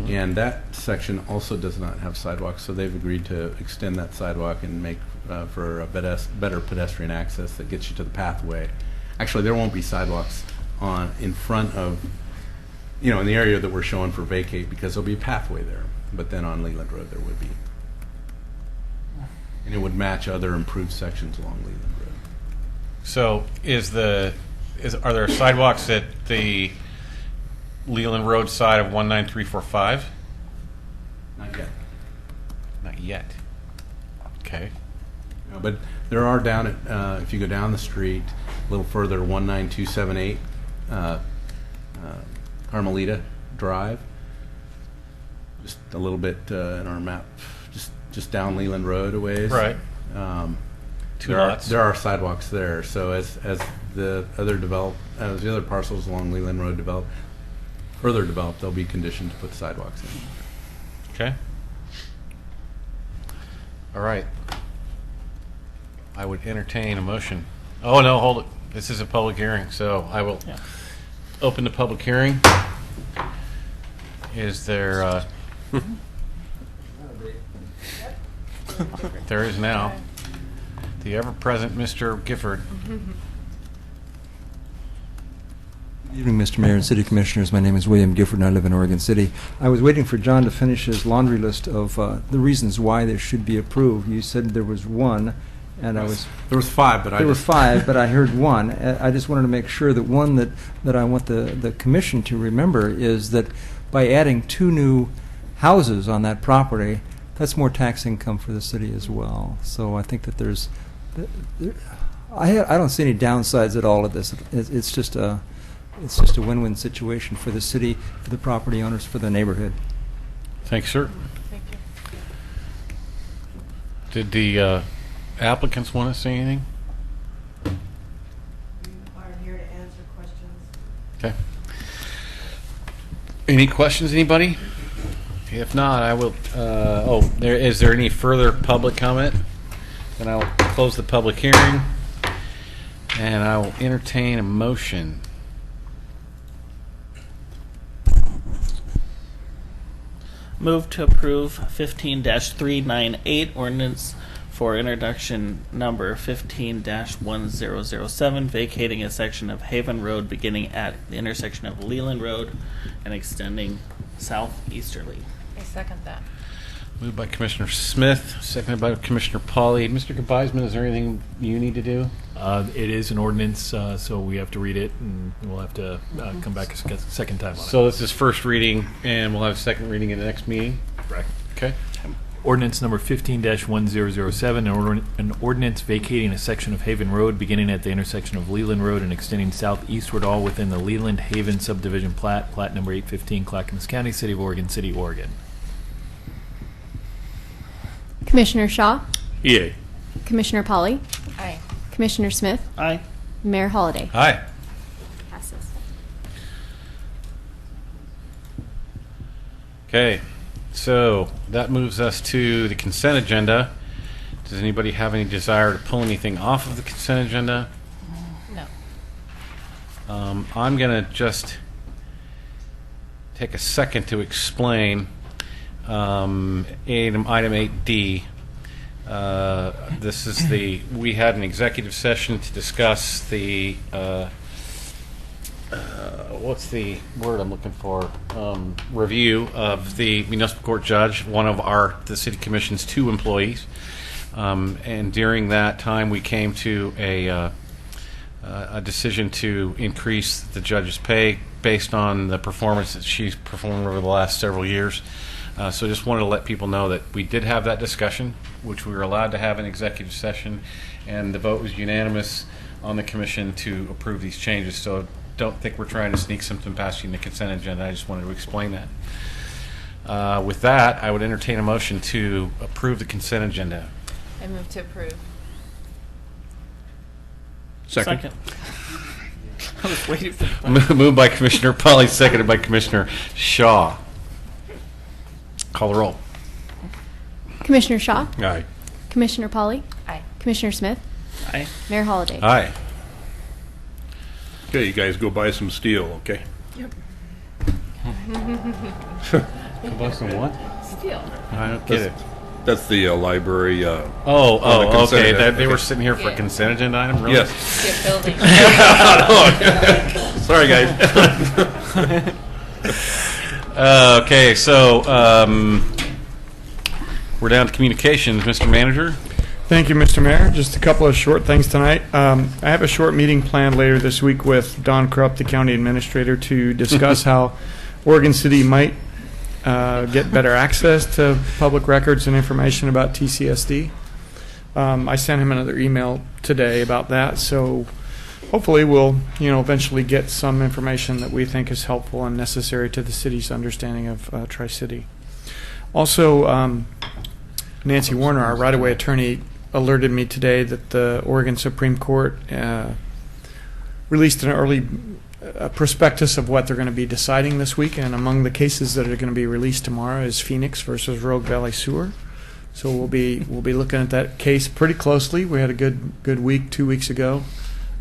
and that section also does not have sidewalks. So they've agreed to extend that sidewalk and make for a better pedestrian access that gets you to the pathway. Actually, there won't be sidewalks in front of, in the area that we're showing for vacate because there'll be a pathway there. But then on Leland Road there would be, and it would match other improved sections along Leland Road. So are there sidewalks at the Leland Road side of 19345? Not yet. Not yet. Okay. But there are down at, if you go down the street a little further, 19278 Carmelita Drive, just a little bit in our map, just down Leland Road a ways. Right. Two lots. There are sidewalks there. So as the other parcels along Leland Road further develop, they'll be conditioned to put sidewalks in. Okay. All right. I would entertain a motion. Oh, no, hold it. This is a public hearing, so I will open the public hearing. Is there... there is now. The ever-present Mr. Gifford. Good evening, Mr. Mayor and City Commissioners. My name is William Gifford, and I live in Oregon City. I was waiting for John to finish his laundry list of the reasons why this should be approved. You said there was one, and There was five, but there were five, but I heard one. I just wanted to make sure that one that I want the commission to remember is that by adding 2 new houses on that property, that's more tax income for the city as well. So I think that I don't see any downsides at all of this. It's just a win-win situation for the city, for the property owners, for the neighborhood. Thanks, sir. Thank you. Did the applicants want to say anything? We are here to answer questions. Okay. Any questions, anybody? If not, I will. Is there any further public comment? Then I will close the public hearing, and I will entertain a motion. Move to approve 15-398 ordinance for introduction number 15-1007, vacating a section of Haven Road beginning at the intersection of Leland Road and extending southeasterly. I second that. Moved by Commissioner Smith, seconded by Commissioner Pauly. Mr. Gebeisman, is there anything you need to do? It is an ordinance, so we have to read it, and we'll have to come back a second time on it. So this is first reading, and we'll have second reading in the next meeting? Correct. Okay. Ordinance number 15-1007, an ordinance vacating a section of Haven Road beginning at the intersection of Leland Road and extending southeastward all within the Leland Haven subdivision plat number 815, Clackamas County, City of Oregon, City, Oregon. Commissioner Shaw, Yay. Commissioner Pauly, Aye. Commissioner Smith, Aye. Mayor Holliday. Aye. Passes. Okay, so that moves us to the consent agenda. Does anybody have any desire to pull anything off of the consent agenda? No. I'm going to just take a second to explain item 8D. This is we had an executive session to discuss the, what's the word I'm looking for? Review of the municipal court judge, one of the city commission's 2 employees. And during that time, we came to a decision to increase the judge's pay based on the performance that she's performed over the last several years. So just wanted to let people know that we did have that discussion, which we were allowed to have an executive session, and the vote was unanimous on the commission to approve these changes. So don't think we're trying to sneak something past you in the consent agenda. I just wanted to explain that. With that, I would entertain a motion to approve the consent agenda. I move to approve. Second. I was waiting for the Moved by Commissioner Pauly, seconded by Commissioner Shaw. Call the roll. Commissioner Shaw, Aye. Commissioner Pauly, Aye. Commissioner Smith, Aye. Mayor Holliday. Aye. Okay, you guys go buy some steel, okay? Buy some what? Steel. I don't get it. That's the library. On the Oh, consent okay. agenda. They were sitting here for a Yeah. consent agenda item, really? Yes. Skip building. Sorry, guys. Okay, so we're down to communications, Mr. Manager. Thank you, Mr. Mayor. Just a couple of short things tonight. I have a short meeting planned later this week with Don Krupp, the county administrator, to discuss how Oregon City might get better access to public records and information about TCSD. I sent him another email today about that, so hopefully we'll eventually get some information that we think is helpful and necessary to the city's understanding of Tri-City. Also, Nancy Warner, our right-of-way attorney, alerted me today that the Oregon Supreme Court released an early prospectus of what they're going to be deciding this week, and among the cases that are going to be released tomorrow is Phoenix versus Rogue Valley Sewer. So we'll be looking at that case pretty closely. We had a good week 2 weeks ago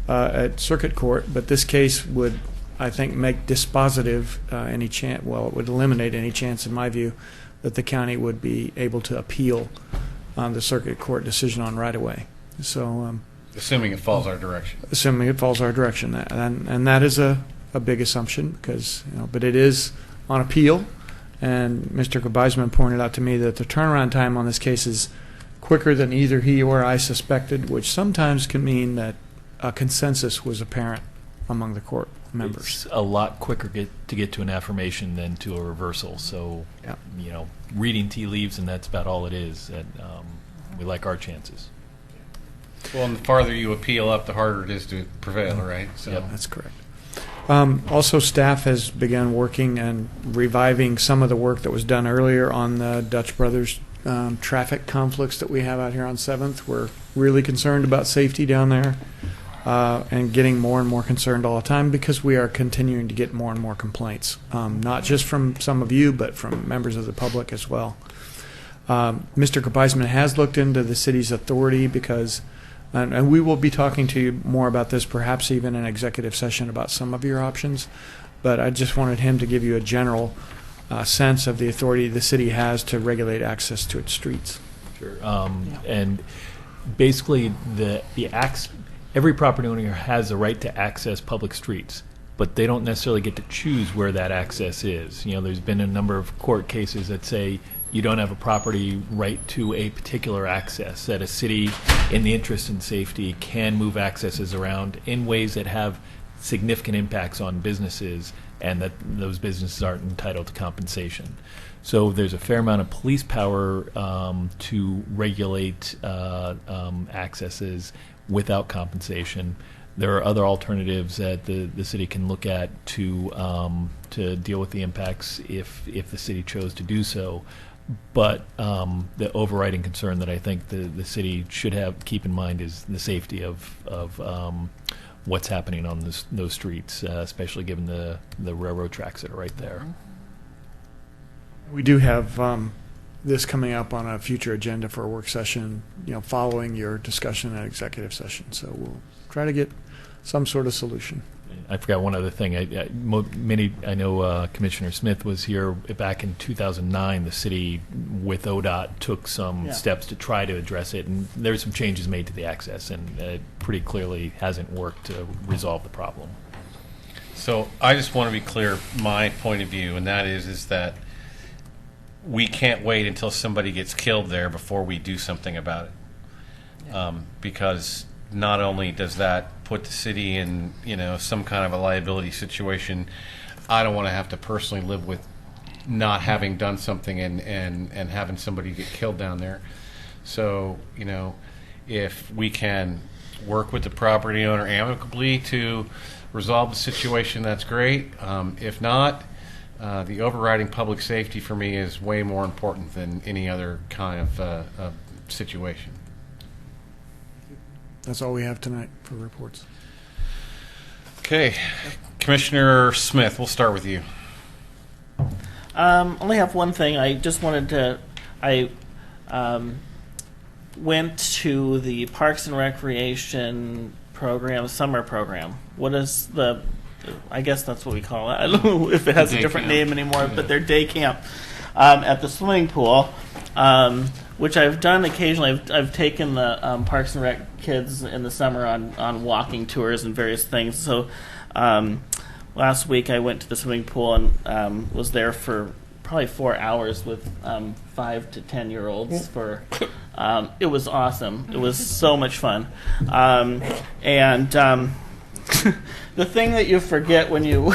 at Circuit Court, but this case would, I think, make dispositive any chance. Well, it would eliminate any chance, in my view, that the county would be able to appeal the Circuit Court decision on right-of-way. So, Assuming it falls our direction. assuming it falls our direction, and that is a big assumption because but it is on appeal, and Mr. Gebeisman pointed out to me that the turnaround time on this case is quicker than either he or I suspected, which sometimes can mean that a consensus was apparent among the court members. It's a lot quicker to get to an affirmation than to a reversal. So, Yeah. reading tea leaves, and that's about all it is. And we like our chances. Well, and the farther you appeal up, the harder it is to prevail, right? So Yep, that's correct. Also, staff has begun working and reviving some of the work that was done earlier on the Dutch Brothers traffic conflicts that we have out here on 7th. We're really concerned about safety down there and getting more and more concerned all the time because we are continuing to get more and more complaints, not just from some of you, but from members of the public as well. Mr. Gebeisman has looked into the city's authority because and we will be talking to you more about this, perhaps even in executive session about some of your options. But I just wanted him to give you a general sense of the authority the city has to regulate access to its streets. Sure. And basically, every property owner has the right to access public streets, but they don't necessarily get to choose where that access is. There's been a number of court cases that say you don't have a property right to a particular access, that a city, in the interest in safety, can move accesses around in ways that have significant impacts on businesses, and that those businesses aren't entitled to compensation. So there's a fair amount of police power to regulate accesses without compensation. There are other alternatives that the city can look at to deal with the impacts if the city chose to do so. But the overriding concern that I think the city should keep in mind is the safety of what's happening on those streets, especially given the railroad tracks that are right there. We do have this coming up on a future agenda for a work session, following your discussion at executive session. So we'll try to get some sort of solution. I forgot one other thing. I know Commissioner Smith was here back in 2009. The city, with ODOT, took some steps to try to address it, and there's some changes made to the access, and it pretty clearly hasn't worked to resolve the problem. So I just want to be clear, my point of view, and that is that we can't wait until somebody gets killed there before we do something about it, because not only does that put the city in some kind of a liability situation, I don't want to have to personally live with not having done something and having somebody get killed down there. So if we can work with the property owner amicably to resolve the situation, that's great. If not, the overriding public safety for me is way more important than any other kind of situation. That's all we have tonight for reports. Okay, Commissioner Smith, we'll start with you. Only have one thing. I just wanted to. I went to the Parks and Recreation program, summer program. What is the? I guess that's what we call it. I don't know if it has a different name anymore, but their day camp at the swimming pool. Which I've done occasionally. I've taken the Parks and Rec kids in the summer on walking tours and various things. So last week I went to the swimming pool and was there for probably 4 hours with 5 to 10-year-olds. It was awesome. It was so much fun. The thing that you forget when you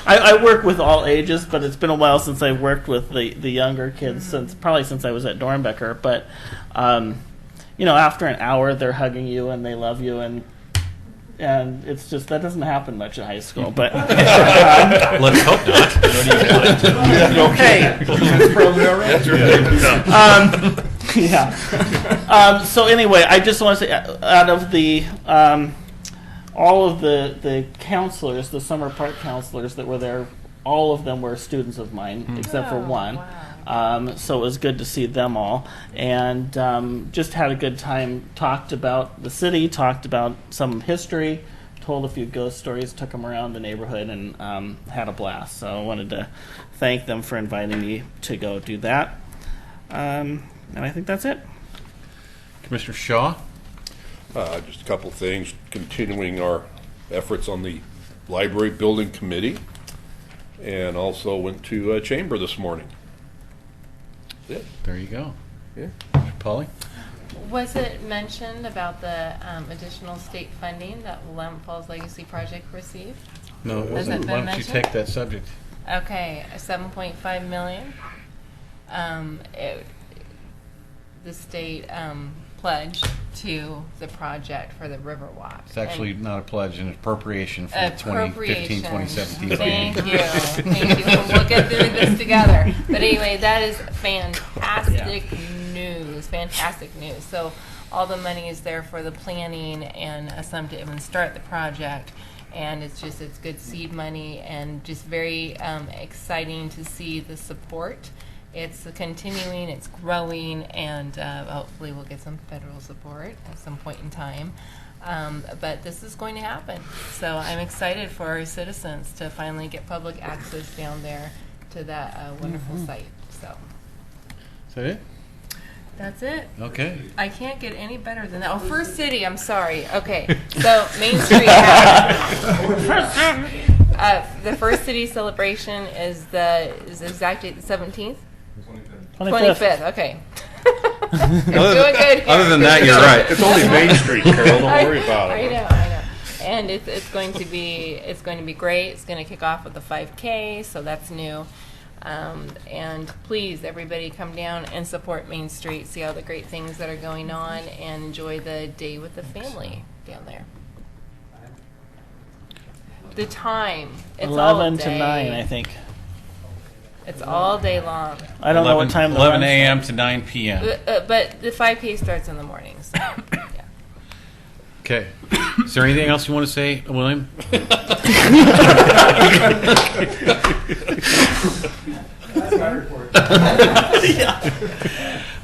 I work with all ages, but it's been a while since I worked with the younger kids, since I was at Dornbecker. But after an hour they're hugging you and they love you, and it's just, that doesn't happen much at high school. But let's hope not. Okay. So anyway, I just want to say, out of the all of the counselors, the summer park counselors that were there, all of them were students of mine, except for one. Wow. So it was good to see them all. And just had a good time, talked about the city, talked about some history, told a few ghost stories, took them around the neighborhood, and had a blast. So I wanted to thank them for inviting me to go do that. And I think that's it. Commissioner Shaw? Just a couple things. Continuing our efforts on the library building committee, and also went to chamber this morning. That's it. There you go. Yeah. Polly? Was it mentioned about the additional state funding that Willamette Falls Legacy Project received? No, it Has wasn't. it been Why don't mentioned? you take that subject? Okay, $7.5 million. The state pledged to the project for the Riverwalk. It's actually not a pledge, an appropriation for the 2015-2017. Thank you. Thank you. We'll get through this together. But anyway, that is fantastic news. Fantastic news. So all the money is there for the planning and some to even start the project. And it's good seed money, and just very exciting to see the support. It's continuing, it's growing, and hopefully we'll get some federal support at some point in time. But this is going to happen. So I'm excited for our citizens to finally get public access down there to that wonderful site. So Is that it? that's it. Okay. I can't get any better than that. Oh, First City, I'm sorry. Okay, so Main Street. The First City celebration is exactly the 17th? 25th, okay. Other Doing good here. other than that, you're right. It's only Main Street, Carol. Don't worry about I it. know. And it's going to be great. It's going to kick off with the 5K, so that's new. And please, everybody, come down and support Main Street. See all the great things that are going on, and enjoy the day with the family down there. The time, it's 11 all to day. 9, I think. It's all day long. I don't know what time the 11 run a.m. starts. to 9 p.m. But the 5K starts in the mornings. Okay. Is there anything else you want to say, William?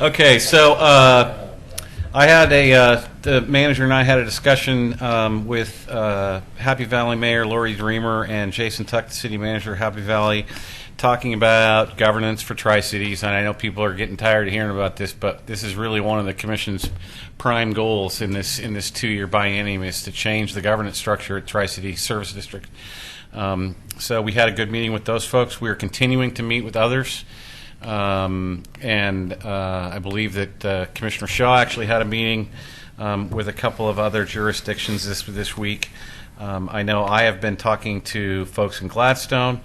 Okay, so I had the manager and I had a discussion with Happy Valley Mayor Lori Dreamer and Jason Tuck, the city manager of Happy Valley, talking about governance for Tri-Cities. And I know people are getting tired of hearing about this, but this is really one of the commission's prime goals in this 2-year biennium is to change the governance structure at Tri-City Service District. So we had a good meeting with those folks. We are continuing to meet with others. And I believe that Commissioner Shaw actually had a meeting with a couple of other jurisdictions this week. I know I have been talking to folks in Gladstone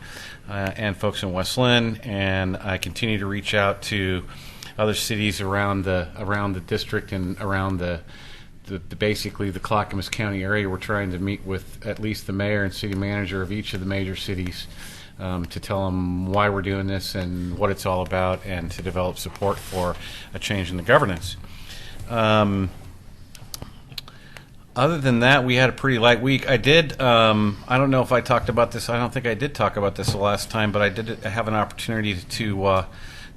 and folks in West Lynn, and I continue to reach out to other cities around the district and around the basically the Clackamas County area. We're trying to meet with at least the mayor and city manager of each of the major cities to tell them why we're doing this and what it's all about, and to develop support for a change in the governance. Other than that, we had a pretty light week. I did, I don't know if I talked about this. I don't think I did talk about this the last time, but I did have an opportunity to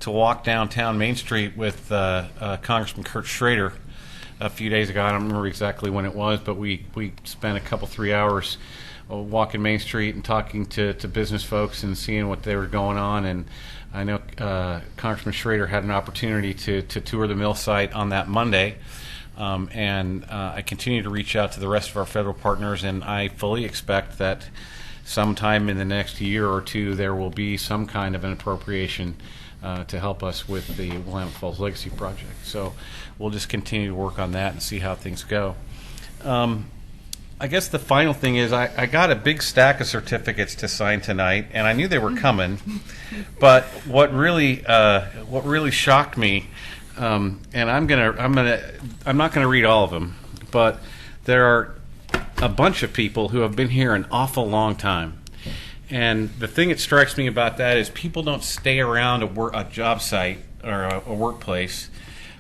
walk downtown Main Street with Congressman Kurt Schrader a few days ago. I don't remember exactly when it was, but we spent a 3 hours walking Main Street and talking to business folks and seeing what they were going on. And I know Congressman Schrader had an opportunity to tour the mill site on that Monday. And I continue to reach out to the rest of our federal partners, and I fully expect that sometime in the next year or two there will be some kind of an appropriation to help us with the Willamette Falls Legacy Project. So we'll just continue to work on that and see how things go. I guess the final thing is I got a big stack of certificates to sign tonight, and I knew they were coming. But what really shocked me, and I'm not gonna read all of them, but there are a bunch of people who have been here an awful long time. And the thing that strikes me about that is people don't stay around a job site or a workplace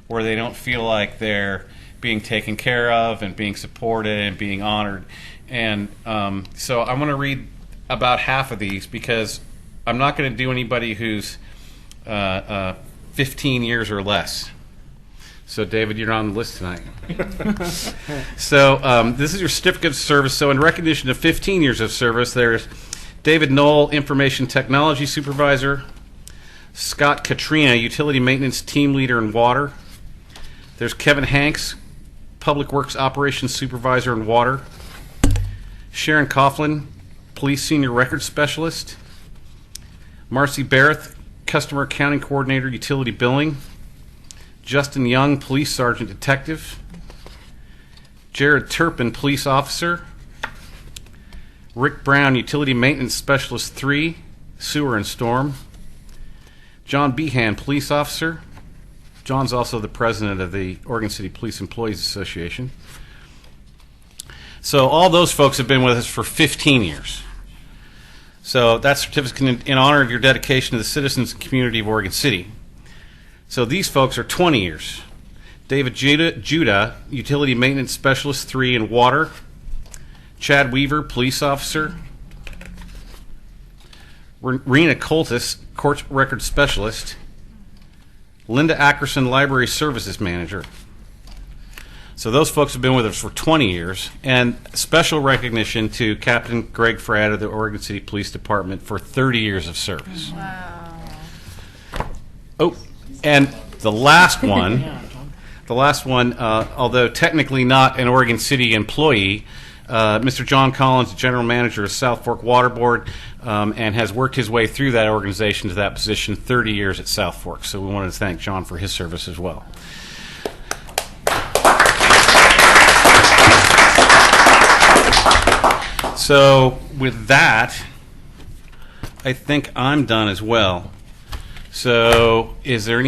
where they don't feel like they're being taken care of and being supported and being honored. And so I'm going to read about half of these because I'm not going to do anybody who's 15 years or less. So, David, you're on the list tonight. So this is your certificate of service. So in recognition of 15 years of service, there's David Knoll, Information Technology Supervisor. Scott Katrina, Utility Maintenance Team Leader in Water. There's Kevin Hanks, Public Works Operations Supervisor in Water. Sharon Coughlin, Police Senior Records Specialist. Marcy Barrett, Customer Accounting Coordinator, Utility Billing. Justin Young, Police Sergeant Detective. Jared Turpin, Police Officer. Rick Brown, Utility Maintenance Specialist 3, Sewer and Storm. John Behan, Police Officer. John's also the president of the Oregon City Police Employees Association. So all those folks have been with us for 15 years. So that certificate in honor of your dedication to the citizens and community of Oregon City. So these folks are 20 years. David Judah, Utility Maintenance Specialist 3 in Water. Chad Weaver, Police Officer. Rena Coltis, Court Record Specialist. Linda Ackerson, Library Services Manager. So those folks have been with us for 20 years. And special recognition to Captain Greg Fradd of the Oregon City Police Department for 30 years of service. Wow. Oh, and the last one, although technically not an Oregon City employee, Mr. John Collins, General Manager of South Fork Water Board, and has worked his way through that organization to that position, 30 years at South Fork. So we wanted to thank John for his service as well. So with that, I think I'm done as well. So is there any